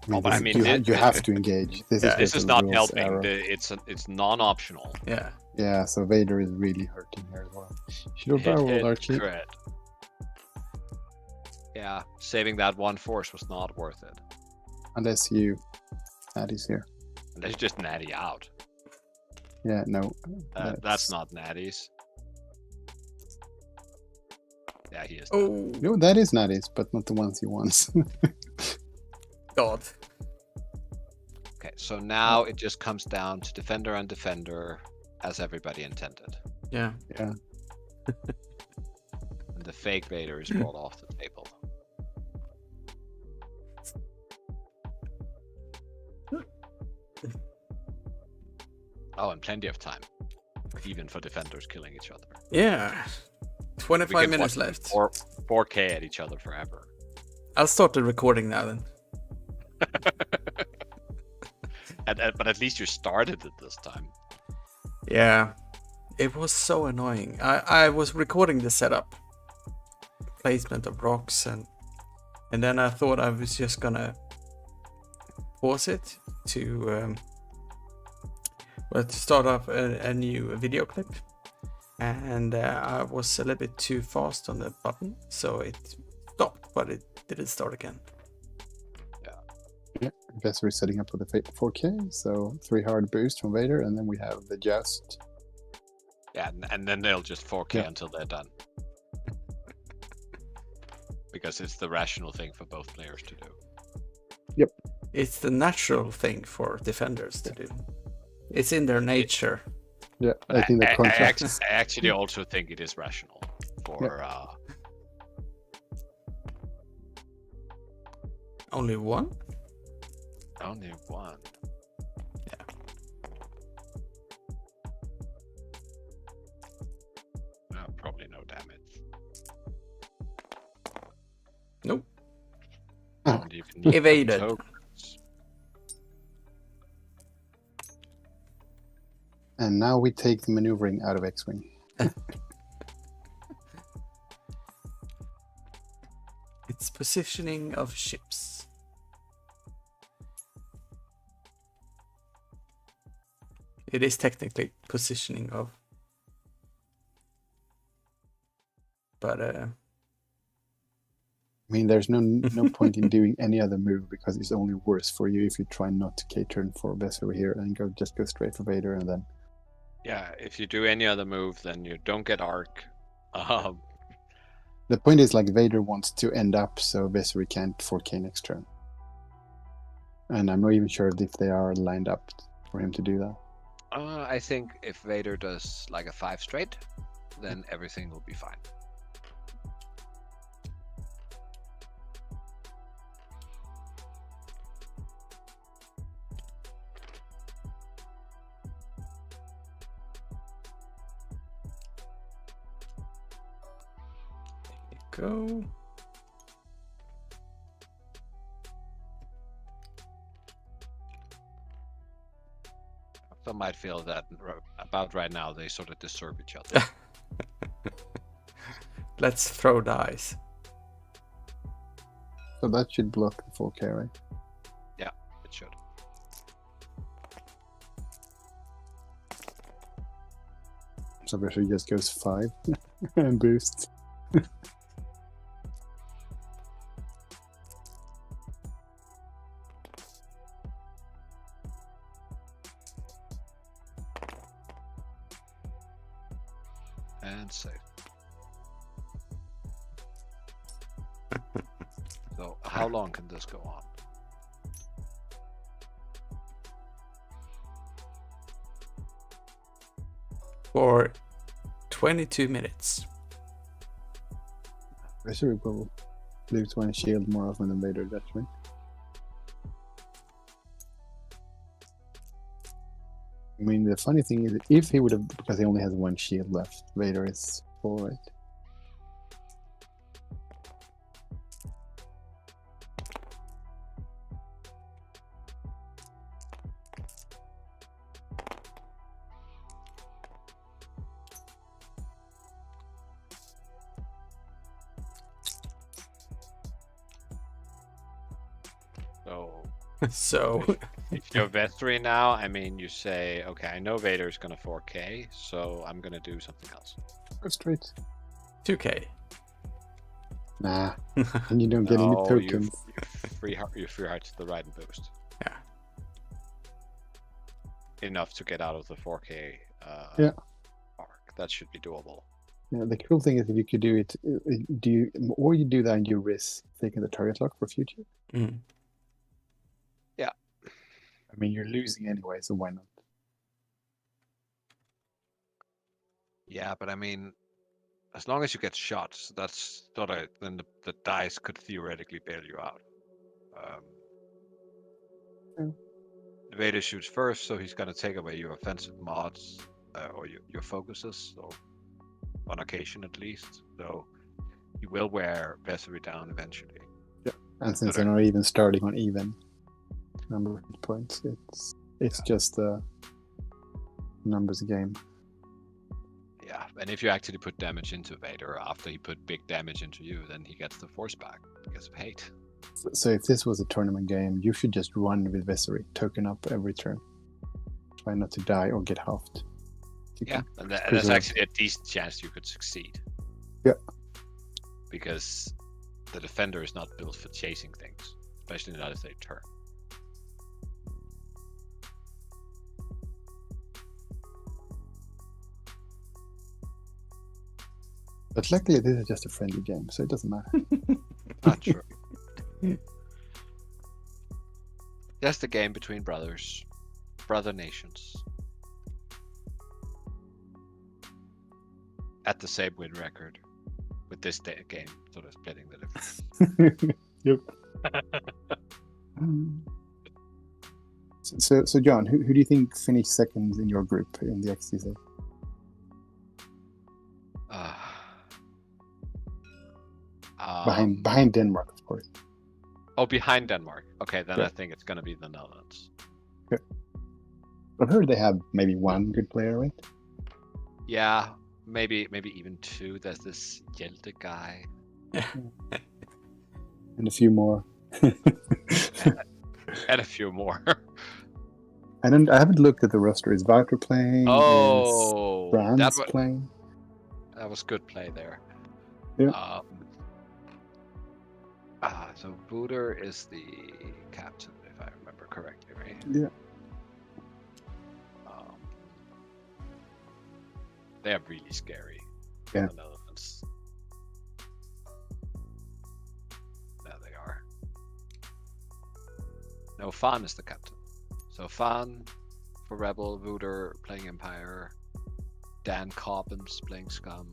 but I mean, you have to engage. This is not rules helping. error. It's non-optional. yeah. Yeah, so Vader is really hurting here as well. Should have barreled Archie. Crit. Yeah, saving that 1 force was not worth it. Unless you add his here. Let's just natty out. Yeah, no. That's not natties. Yeah, he is. Oh, No, that is natties, but not the ones he wants. God. Okay, so now it just comes down to defender and defender, as everybody intended. Yeah. Yeah. And the fake Vader is brought off the table. Oh, and plenty of time. Even for defenders killing each other. Yeah. We 25 can minutes watch left. 4K at each other forever. I'll start the recording now then. But at least you started it this time. Yeah. It was so annoying. I was recording the setup. Placement of rocks and then I thought I was just gonna pause it to start off a new video clip. And I was a little bit too fast on the button, so it stopped, but it didn't start again. Yeah, guess we're setting up for the 4K, so 3 hard boost from Vader, and then we have the Just. Yeah, and then they'll just 4K until they're done. Because it's the rational thing for both players to do. Yep. It's the natural thing for defenders to do. It's in their nature. Yeah, I think the contract. I actually also think it is rational for Only one? only one. Yeah. Probably no damage. Nope. Don't even need Evaded. tokens. And now we take the maneuvering out of X-Wing. It's positioning of ships. It is technically positioning of. But I mean, there's no point in doing any other move because it's only worse for you if you try not to K-turn for Bess over here and just go straight for Vader and then. Yeah, if you do any other move, then you don't get arc. The point is, like, Vader wants to end up so Vessery can't 4K next turn. And I'm not even sure if they are lined up for him to do that. I think if Vader does like a 5 straight, then everything will be fine. go. Some might feel that about right now they sort of disturb each other. Let's throw dice. So that should block the 4K, right? Yeah, it should. So Vessery just goes 5 and boosts. And save. So how long can this go on? For 22 minutes. Vessery will lose 1 shield more often than Vader, that's right. I mean, the funny thing is, if he would have, because he only has 1 shield left, Vader is full, right? So So if you're Vessery now, I mean, you say, okay, I know Vader's gonna 4K, so I'm gonna do something else. Go straight. 2K. Nah, and you don't get any tokens. You free heart to the right and boost. Yeah. enough to get out of the 4K Yeah. mark. That should be doable. Yeah, the cool thing is if you could do it, or you do that and you risk taking the target lock for future. Mm. Yeah. I mean, you're losing anyway, so why not? Yeah, but I mean, as long as you get shots, that's not a. Then the dice could theoretically bail you out. Yeah. The Vader shoots first, so he's gonna take away your offensive mods or your focuses. So on occasion, at least. So you will wear Vessery down eventually. Yeah, and since they're not even starting on even number of hit points, it's just a numbers game. Yeah, and if you actually put damage into Vader after he put big damage into you, then he gets the force back because of hate. So if this was a tournament game, you should just run with Vessery, token up every turn. Try not to die or get halved. Yeah, and there's actually a decent chance you could succeed. Yeah. Because the defender is not built for chasing things, especially not if they turn. But luckily, this is just a friendly game, so it doesn't matter. Not true. Just a game between brothers, brother nations. At the same win record, with this game sort of splitting the difference. Yep. So John, who do you think finished second in your group in the XTC? Behind Denmark, of course. Oh, behind Denmark. Okay, then Yeah. I think it's gonna be the Netherlands. Okay. I've heard they have maybe one good player, right? Yeah, maybe even two. There's this Hjelte guy. And a few more. And a few more. I haven't looked at the roster. Is Wouter playing? Oh, Is Franz playing? That was good play there. Yeah. So Wouter is the captain, if I remember correctly, right? Yeah. They're really scary. Yeah. The Netherlands. There they are. No, Fan is the captain. So Fan for Rebel, Wouter playing Empire, Dan Cobbins playing Scum,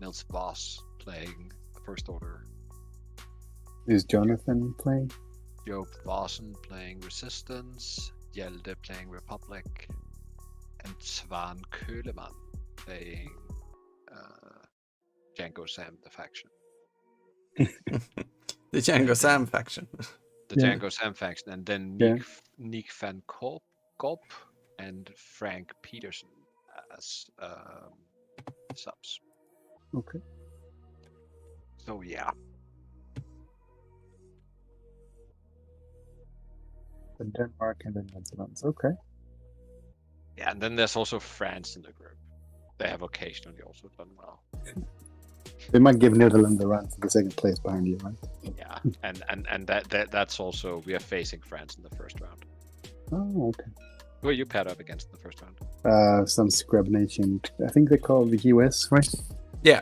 Nils Voss playing the First Order, Is Jonathan playing? Job Vossen playing Resistance, Hjelte playing Republic, and Svan Köhleman playing Django Sam, the faction. The Django Sam faction. The Yeah. Django Sam faction, and then Nick van Kolp and Frank Peterson as subs. Okay. So yeah. The Denmark and the Netherlands. Okay. Yeah, and then there's also France in the group. They have occasionally also done well. They might give Netherlands a run for the second place behind you, right? Yeah, and that's also, we are facing France in the first round. Oh, okay. Who are you paired up against in the first round? Some scrub nation. I think they call the US, right? Yeah.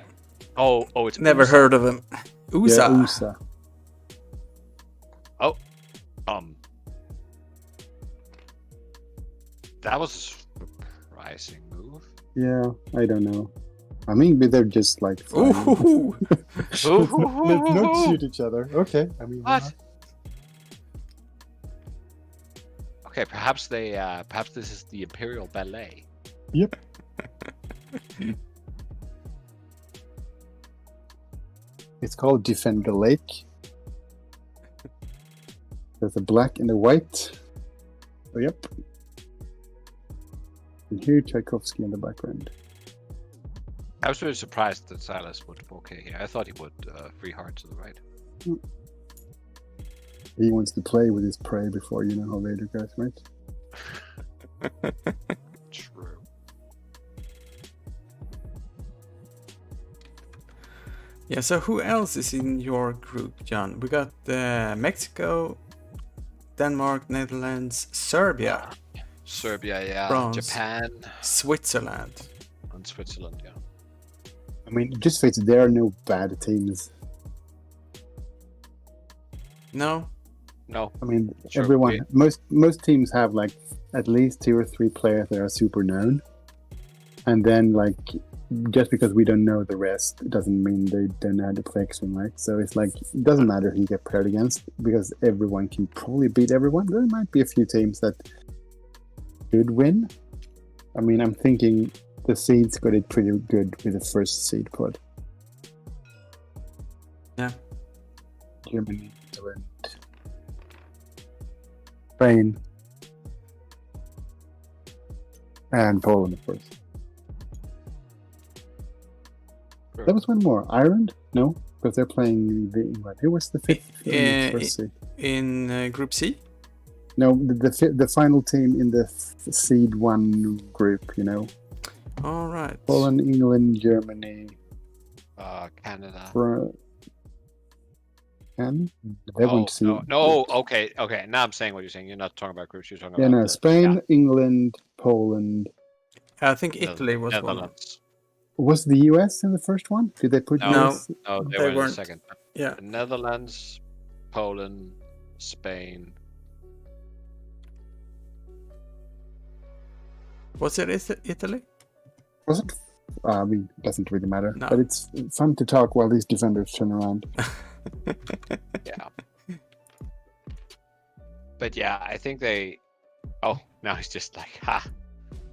Oh, it's Never USA. heard of him. USA. Yeah, USA. That was a surprising move. Yeah, I don't know. I mean, they're just like. Ooh. Let's not shoot each other. Okay. I mean, What? Okay, perhaps this is the Imperial Ballet. Yep. It's called Defend the Lake. There's a black and a white. Oh, yep. And here, Tchaikovsky in the background. I was really surprised that Silas would 4K here. I thought he would free heart to the right. He wants to play with his prey before you know how Vader goes, right? True. Yeah, so who else is in your group, John? We got Mexico, Denmark, Netherlands, Serbia. Serbia, yeah. France. Japan Switzerland. and Switzerland, yeah. I mean, just face it, there are no bad teams. No. No. I mean, Sure, everyone, most teams have like at least 2 or 3 players that are super known, and then like just because we don't know the rest, it doesn't mean they don't know how to play X-Wing, right? So it's like it doesn't matter who you get paired against because everyone can probably beat everyone. There might be a few teams that could win. I mean, I'm thinking the seeds got it pretty good with the first seed pod. Yeah. Germany, England, Spain, and Poland, of course. Sure. There was one more. Ireland? No, because they're playing the England. Who was the fifth first seed? In Group C? No, the final team in the seed 1 group, you know. All right. Poland, England, Germany, Canada. And they won't see. No, okay. Now I'm saying what you're saying. You're not talking about groups. You're talking Yeah, about no, Spain, England, Poland. I think Italy was one. Netherlands. Was the US in the first one? Did they put No. US? No, they They were in the weren't. second. Yeah. The Netherlands, Poland, Spain. Was it Italy? Was it? I mean, it doesn't really matter. No. But it's fun to talk while these defenders turn around. Yeah. But yeah, I think they. Oh, now he's just like, ha!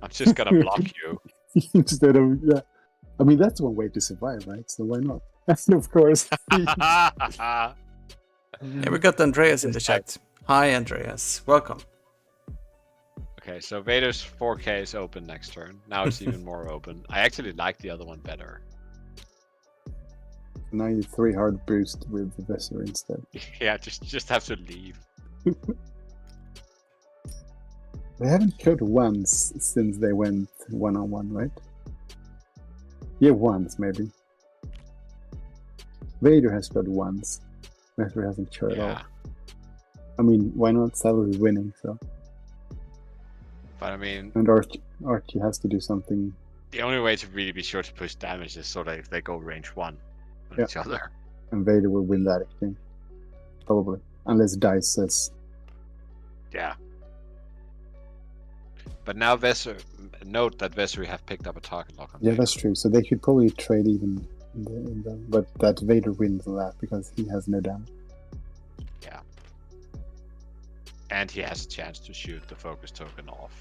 I'm just gonna block you. Instead of, yeah. I mean, that's one way to survive, right? So why not? And of course. Yeah, we got Andreas in the chat. Hi, Andreas. Welcome. Okay, so Vader's 4K is open next turn. Now it's even more open. I actually like the other one better. Now you 3 hard boost with the Vesser instead. Yeah, just have to leave. They haven't showed once since they went 1-on-1, right? Yeah, once maybe. Vader has showed once. Vesser hasn't showed at all. Yeah, I mean, why not? Silas is winning, so. but I mean, And Archie has to do something. the only way to really be sure to push damage is so that if they go range 1 on Yeah. each other. And Vader will win that exchange. Probably. Unless Dice says. Yeah. But now Vesser, note that Vesser have picked up a target lock on Yeah, Vader. that's true. So they should probably trade even but that Vader wins that because he has no damage. Yeah. And he has a chance to shoot the focus token off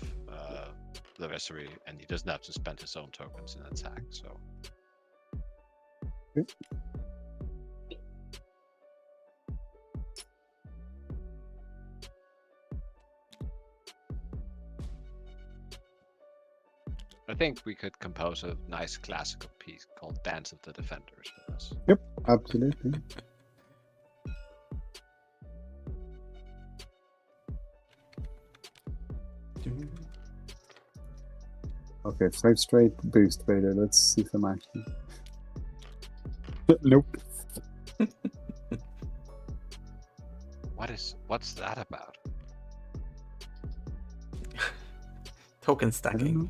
the Vessery, and he doesn't have to spend his own tokens in attack, so. Okay. I think we could compose a nice classical piece called Dance of the Defenders with this. Yep, absolutely. Okay, 5 straight boost Vader. Let's see some action. Nope. What's that about? Token I don't stacking. know.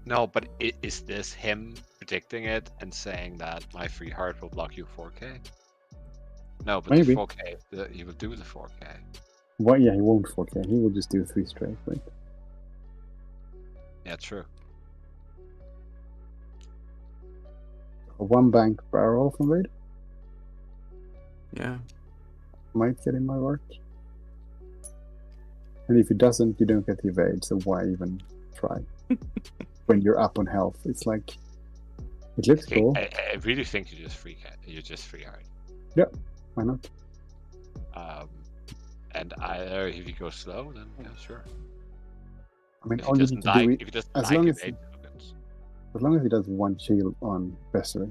No, but is this him predicting it and saying that my free heart will block you 4K? No, but Maybe. the 4K, he will do the 4K. Well, yeah, he won't 4K. He will just do 3 straight, right? Yeah, true. A 1 bank barrel from Vader Yeah. might get him my work. And if he doesn't, you don't get the evade, so why even try? When you're up on health, it's like it looks cool. I really think you just free heart. Why not? And either if you go slow, then yeah, sure. I mean, If all he you doesn't need to like, do if he doesn't as like long it, as- 8 tokens. as long as he does 1 shield on Vessery.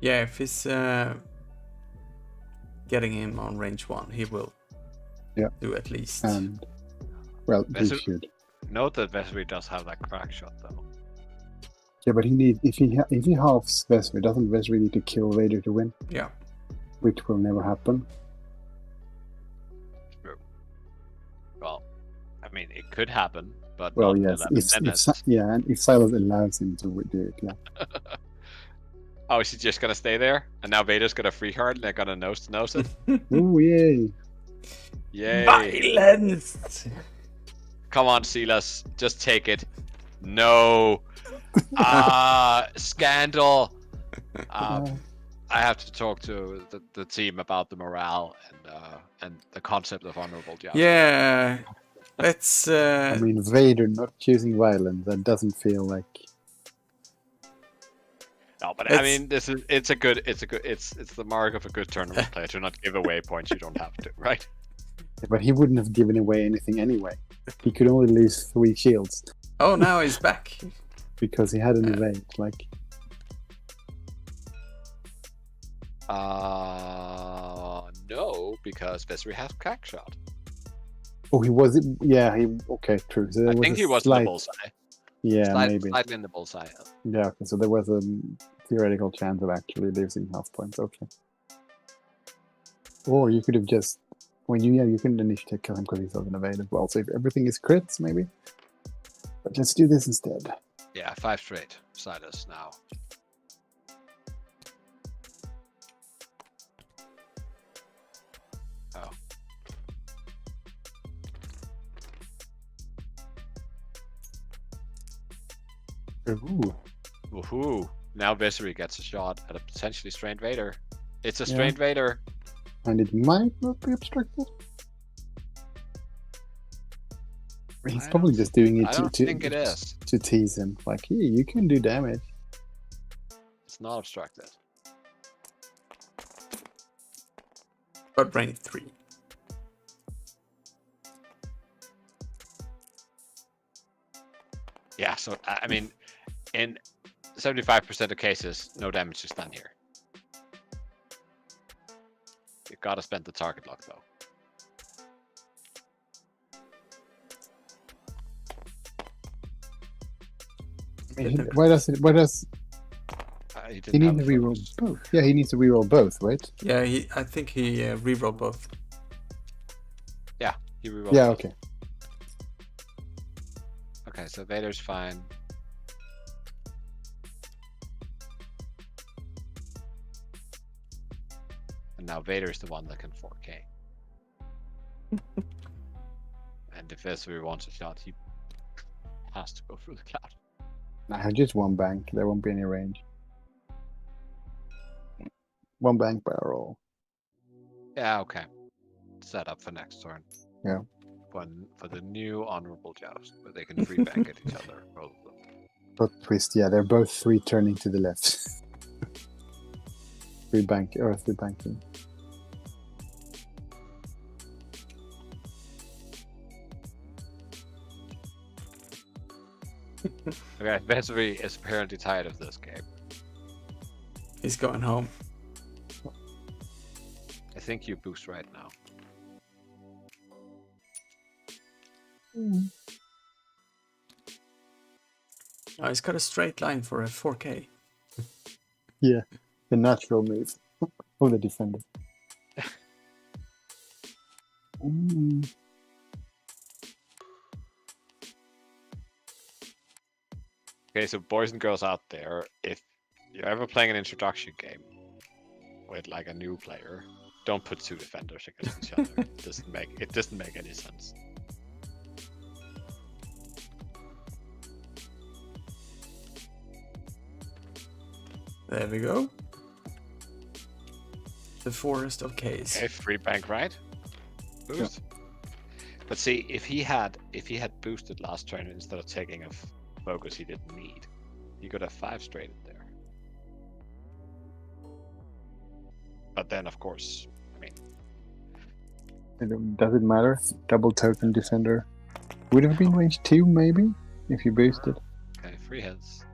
Yeah, if he's getting him on range 1, he will do at least. And well, he Vessery- should. Note that Vessery does have that crack shot though. Yeah, but he need if he halves Vessery, doesn't Vessery need to kill Vader to win? Yeah. Which will never happen. mean, it could happen, but Well, not yes, 11 minutes. and if Silas allows him to do it, yeah. Oh, is he just gonna stay there? And now Vader's got a free card, and they're gonna nose to nose it. Oh yay! Yay! Violence! Come on, Silas, just take it. No. Scandal. I have to talk to the team about the morale and the concept of honorable joust. Yeah. Let's. I mean, Vader not choosing violence. That doesn't feel like. No, but I mean, it's the mark of a good tournament player to not give away points you don't have to, right? But he wouldn't have given away anything anyway. He could only lose 3 shields Oh, now he's back. because he had an evade. Like, No, because Vesri has crack shot. oh, he was. Yeah, he. Okay, true. So I think he was in the bullseye. Yeah, maybe. Slightly in the bullseye. Yeah. Okay. So there was a theoretical chance of actually losing half points. Okay. Or you could have just. Well, you couldn't initiate kill him because he's on an evade as well. So if everything is crits, maybe. But let's do this instead. Yeah, 5 straight. Silas now. Oh. Ooh. Woohoo! Now Vesri gets a shot at a potentially strained Vader. It's a strained Vader. And it might not be obstructed. He's probably just doing it I don't think it is. to tease him. Like, hey, you can do damage. It's not obstructed. But rank 3. Yeah, so I mean, in 75% of cases, no damage is done here. You gotta spend the target lock though. I mean, why does he need to reroll both? Yeah, he needs to reroll both, right? Yeah, I think he rerolled both. Yeah, he rerolled. Yeah, both. okay. Okay, so Vader's fine. And now Vader's the one that can 4K. And if Vesri wants a shot, he has to go through the cloud. I have just one bank. There won't be any range. One bank barrel. Yeah, okay. Set up for next turn. Yeah. For the new honorable joust, where they can free bank at each other, both of them. But twist, yeah, they're both 3 turning to the left. 3 banking. Okay, Vesri is apparently tired of this game. He's going home. I think you boost right now. Oh, he's got a straight line for a 4K. Yeah, the natural move of the defender. Okay, so boys and girls out there, if you're ever playing an introduction game with like a new player, don't put 2 defenders against each other. It doesn't make any sense. There we go. The forest of K's. Okay, free bank right? Boost. Yeah. But see, if he had boosted last turn instead of taking a focus he didn't need, he could have 5 straight there. But then, of course, I mean, does it matter? Double token defender would have been range 2 maybe if you boosted. Okay, free hits.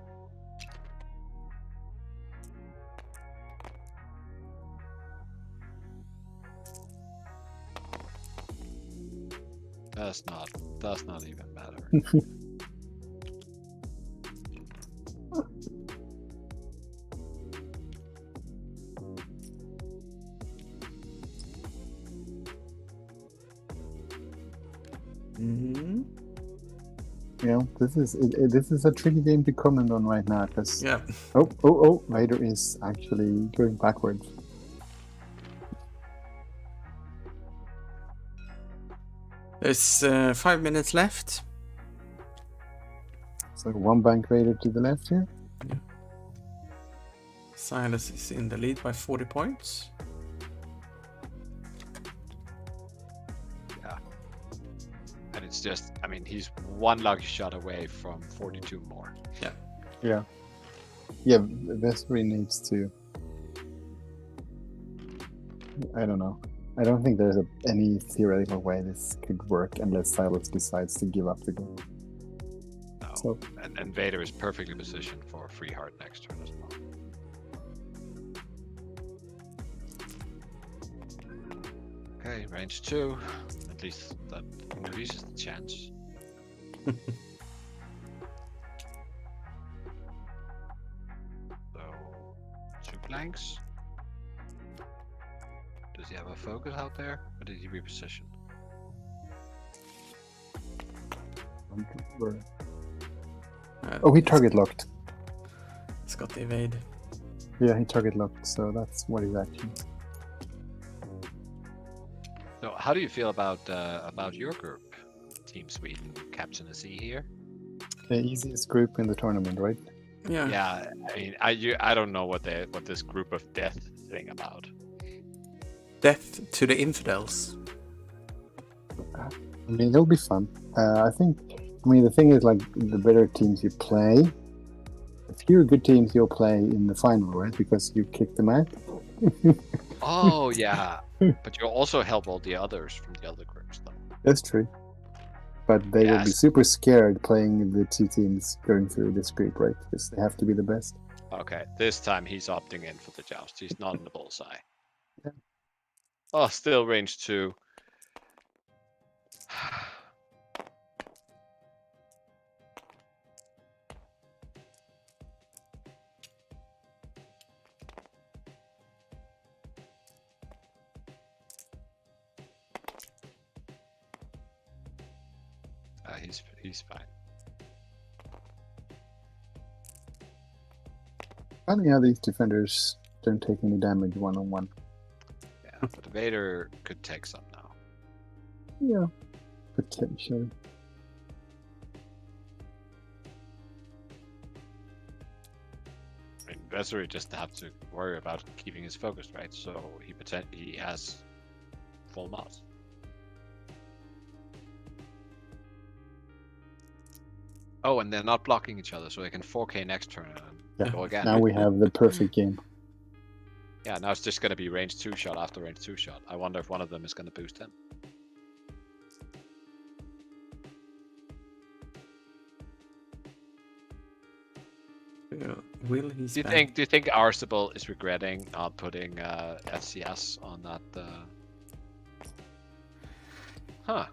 Does not even matter. Mm-hmm. This is a tricky game to comment on right now because Yeah. oh, Vader is actually going backwards. There's 5 minutes left. So one bank Vader to the left here. Silas is in the lead by 40 points. And it's just, I mean, he's one lucky shot away from 42 more. Yeah, Vespery needs to. I don't know. I don't think there's any theoretical way this could work unless Silas decides to give up the game. No. So- And Vader is perfectly positioned for a free heart next turn as well. Okay, range 2. At least that increases the chance. So, 2 blanks. Does he have a focus out there? Or did he reposition? Oh, he target locked. It's got the evade. Yeah, he target locked, so that's what he's actually. So, how do you feel about your group, Team Sweden, Captain a C here? The easiest group in the tournament, right? Yeah. Yeah, I mean, I don't know what this group of death thing about. Death to the infidels. I mean, it'll be fun. I mean, the thing is, like, the better teams you play, the fewer good teams you'll play in the final, right? Because you kick them out. Oh yeah, but you'll also help all the others from the other groups, though. That's true. But they will be Yes. super scared playing the two teams going through this group, right? Because they have to be the best. Okay, this time he's opting in for the joust. He's not in the bullseye. Yeah. Oh, still range 2. He's fine. Funny how these defenders don't take any damage one-on-one. Yeah, but Vader could take some now. Yeah, potentially. I mean, Vessery just have to worry about keeping his focus, right? So he has full mouse. Oh, and they're not blocking each other, so they can 4K next turn and go again. Now we have the perfect game. Yeah, now it's just going to be range 2 shot after range 2 shot. I wonder if one of them is going to boost him. Will he Do you think Archibald is regretting not putting FCS on that? Huh.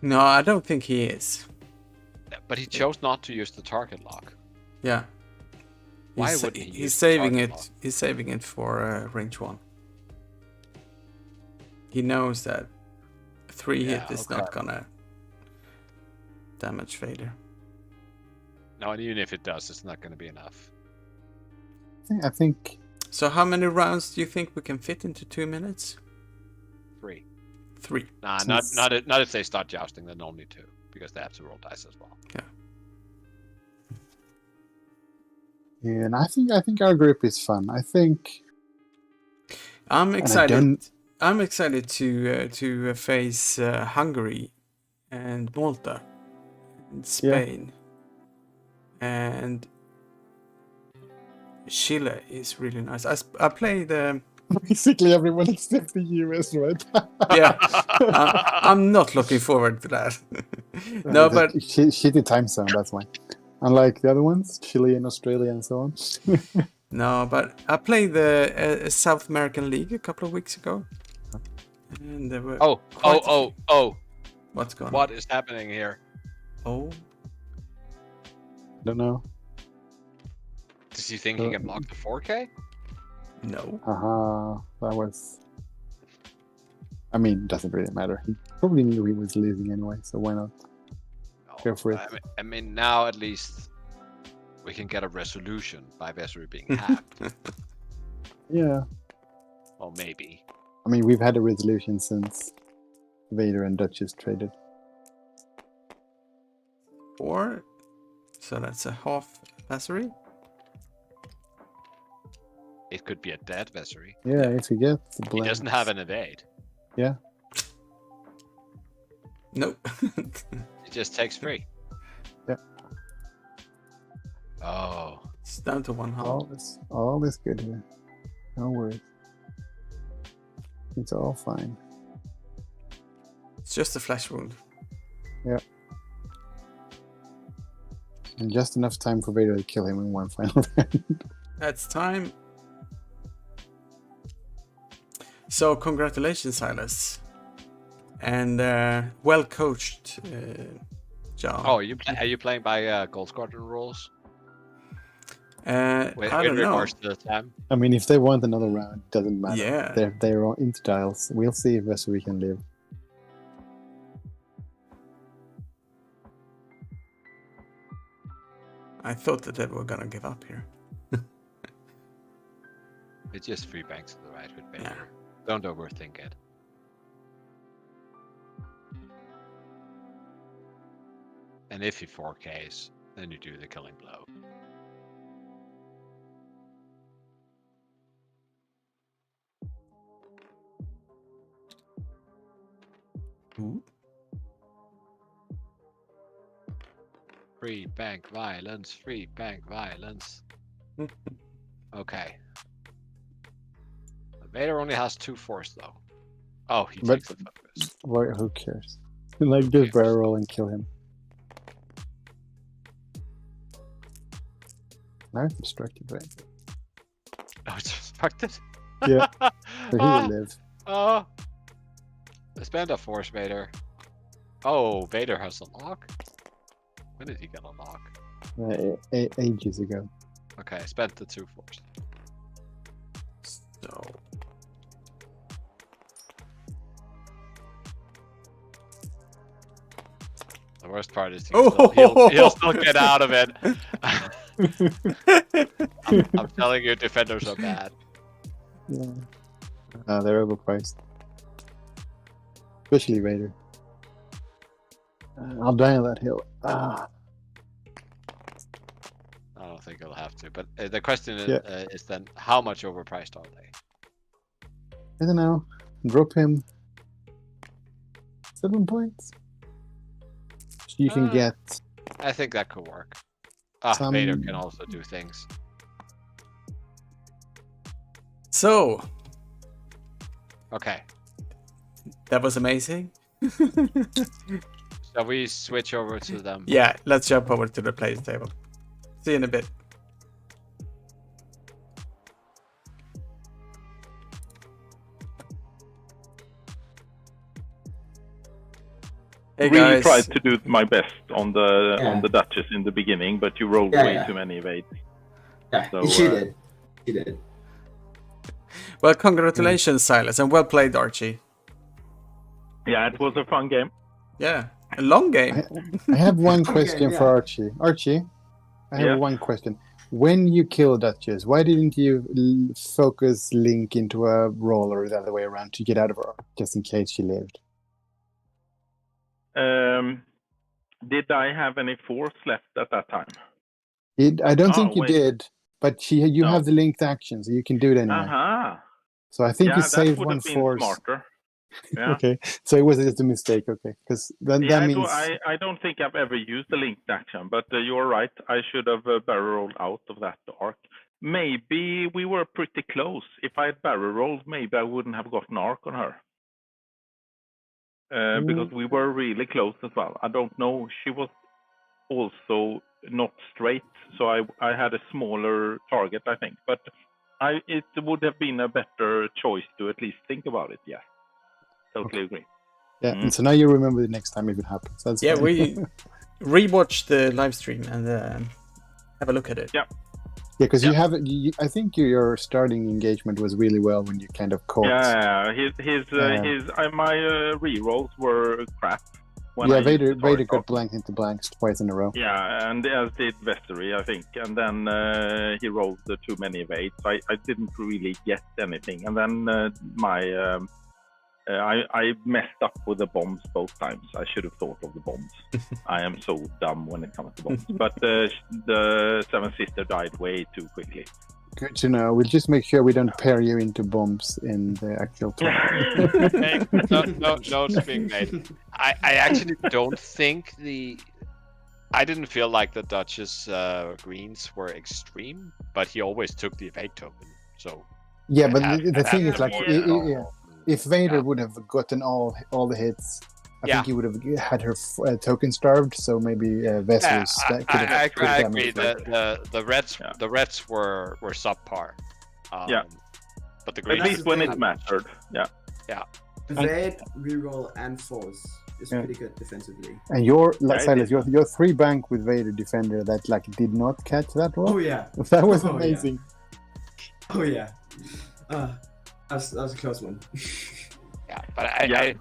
No, I don't think he is. But he chose not to use the target lock. Yeah. Why wouldn't he He's use the saving target it. lock? He's saving it for range 1. He knows that 3 hit is not gonna damage Vader. No, and even if it does, it's not going to be enough. I think. So how many rounds do you think we can fit into 2 minutes? 3. 3. Nah, Since- not if they start jousting. Then only 2 because they have to roll dice as well. Yeah, and I think our group is fun. I think. I'm I excited. don't- I'm excited to face Hungary and Malta and Spain and Chile is really nice. I play the Basically everyone except the US, right? yeah. I'm not looking forward to that. No, It's a but shitty time zone. That's why. Unlike the other ones, Chile and Australia and so on. no, but I played the South American League a couple of weeks ago, and there were Oh! what's going on? What is happening here? Oh, Don't know. Does he think he can block the 4K? no. That was. I mean, it doesn't really matter. He probably knew he was losing anyway, so why not? Go for it. I mean, now at least we can get a resolution by Vessery being hacked. Yeah. Well, maybe. I mean, we've had a resolution since Vader and Duchess traded. 4. So that's a half Vessery. It could be a dead Vessery. Yeah, if he gets the He blend. doesn't have an evade. Yeah. Nope. It just takes 3. Yeah. Oh. It's down to 1 half. All this good here. No worries. It's all fine. It's just a flesh wound. Yeah. And just enough time for Vader to kill him in one final round. That's time. So congratulations, Silas. And well coached, John. Oh, are you playing by Gold Squadron rules? I don't know. Regards to the time? I mean, if they want another round, it doesn't matter. Yeah. They're all into dials. We'll see if Vessery can live. I thought that they were gonna give up here. It's just 3 banks to the right with Vader. Yeah. Don't overthink it. And if he 4Ks, then you do the killing blow. Ooh. Free bank violence, free bank violence. Okay. Vader only has 2 force though. Oh, he But- takes the focus. Who cares? Like, just barrel roll and kill him. Now it's obstructed, right? Oh, it's obstructed? Yeah. So he will live. Oh. Spend a force, Vader. Oh, Vader has a lock? When did he get a lock? Ages ago. Okay, spent the 2 force. So The worst part is Oh! he'll still get out of it. I'm telling you, defenders are bad. Yeah. They're overpriced. Especially Vader. I'll die on that hill. I don't think he'll have to. But the question is then, how much overpriced are they? I don't know. Drop him 7 points. You can get I think that could work. Vader can also do things. So Okay. that was amazing. Shall we switch over to them? Yeah, let's jump over to the players table. See you in a bit. Hey really guys. tried to do my best on the Duchess in the beginning, but you rolled way too many evades. Yeah, So, she did. She did. Well, congratulations, Silas, and well played, Archie. Yeah, it was a fun game. Yeah, a long game. I have one question yeah. for Archie. Archie, I have Yeah. one question. When you killed Duchess, why didn't you focus Link into a roller the other way around to get out of her, just in case she lived? Did I have any force left at that time? I don't think you wait. did, but you No. have the linked action, so you can do it anyway. Aha! So I think Yeah, you that saved would one have been force. smarter. Yeah. Okay, so it was just a mistake. Okay, because that means I don't think I've ever used the linked action, but you're right. I should have barrel rolled out of that arc. Maybe we were pretty close. If I had barrel rolled, maybe I wouldn't have gotten arc on her. Because we were really close as well. I don't know. She was also not straight, so I had a smaller target, I think. But it would have been a better choice to at least think about it. Yeah, totally agree. yeah. And so now you remember the next time if it happens. That's Yeah, fine. we rewatch the live stream and have a look at it. Yeah. Yeah, because you have. I think your starting engagement was really well when you kind of caught. Yeah, my rerolls were crap. When I used Vader the Torque got Off. blanked into blanks twice in a row. Yeah, and as did Vestory, I think. And then he rolled too many evades. I didn't really get anything. And then I messed up with the bombs both times. I should have thought of the bombs. I am so dumb when it comes to bombs. But the Seven Sister died way too quickly. Good to know. We'll just make sure we don't pair you into bombs in the actual tournament. Hey, no, it's being made. I actually don't think I didn't feel like the Dutch's greens were extreme, but he always took the evade token. So Yeah, but the thing is, like, Yeah. if Vader would have gotten all the hits, I think he would have had her token starved. So maybe Vessels that could have. I agree. The Reds were subpar. But the At greens, least when it mattered. Yeah. Evade, reroll, and force is pretty good defensively. And Silas, your 3-bank with Vader defender that like did not catch that one. Oh yeah, that was amazing. Oh yeah. That was a close one. Yeah, but I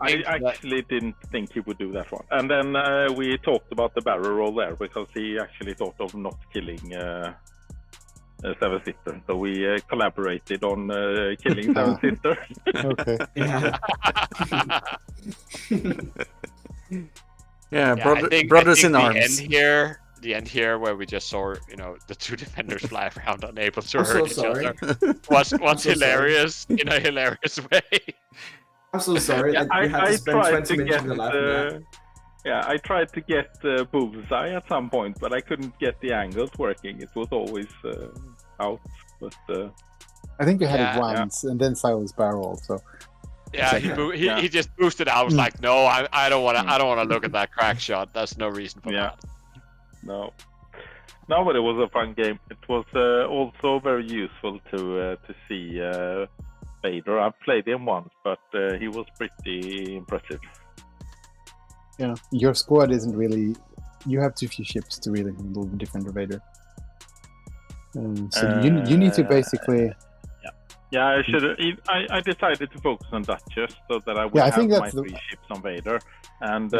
actually didn't think he would do that one. And then we talked about the barrel roll there because he actually thought of not killing Seven Sister. So we collaborated on killing Seven Sister. Okay. Yeah. Brothers in the arms. The end here, where we just saw, the two defenders fly around unable to I'm hurt so each sorry. other, was hilarious in a hilarious way. I'm so sorry that we had to spend 20 minutes in the live. I tried to get bullseye at some point, but I couldn't get the angles working. It was always out. But I think you had it once, and then Silas barreled. So yeah, he just boosted. I was like, no, I don't want to look at that crack shot. There's no reason for that. No, but it was a fun game. It was also very useful to see Vader. I've played him once, but he was pretty impressive. Yeah, your squad isn't really. You have too few ships to really handle the Defender Vader. So you need to basically. Yeah, I should. I decided to focus on Duchess so that I would have my 3 ships on Vader, and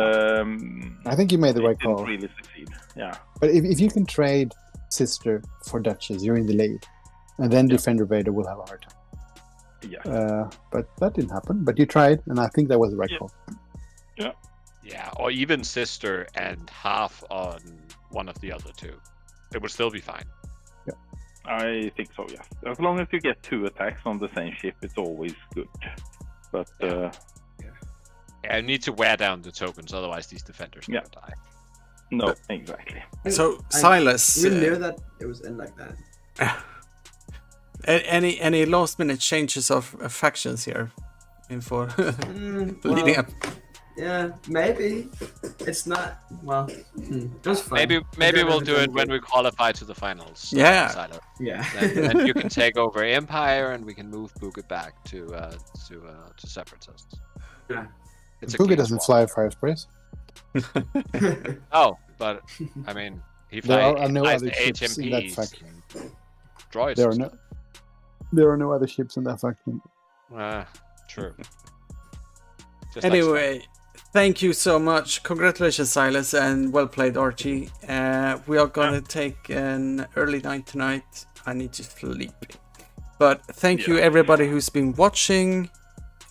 I think you made the right call. Didn't really succeed. Yeah. But if you can trade Sister for Duchess, you're in the lead, and then Defender Vader will have a hard time. Yeah. But that didn't happen. But you tried, and I think that was the right call. Yeah. Yeah, or even Sister and half on one of the other two, it would still be fine. Yeah. I think so, yes. As long as you get 2 attacks on the same ship, it's always good. But I need to wear down the tokens, otherwise these defenders never die. No, exactly. So Silas, We knew that it was end like that. any last minute changes of factions here, for leading up? Yeah, maybe. It's not. Well, it was fun. Maybe we'll do it when we qualify to the finals. Yeah. Silas. Yeah. Then you can take over Empire, and we can move Buga back to Separatists. Yeah. Buga doesn't fly first place. Oh, but I mean, he There flies are no the other ships in that HMPs faction. and droids. There are no other ships in that faction. True. Just Anyway, thank you so much. Congratulations, Silas, and well played, Archie. We are gonna take an early night tonight. I need to sleep. But thank you everybody who's been watching,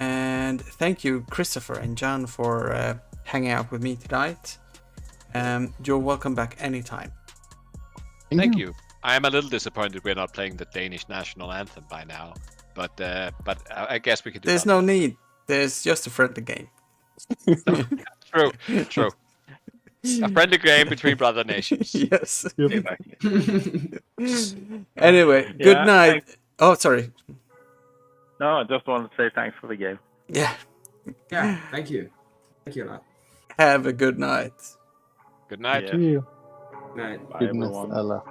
and thank you Kristofer and John for hanging out with me tonight. You're welcome back anytime. Thank you. I am a little disappointed we're not playing the Danish national anthem by now, but I guess we could do There's no need. There's just a friendly game. True. A friendly game between brother nations. Yes. Exactly. Anyway, good night. Oh, sorry. No, I just want to say thanks for the game. Yeah. Yeah, thank you. Thank you a lot. Have a good night. Good night. Yeah. See you. Night. Bye, Goodness, everyone. Allah.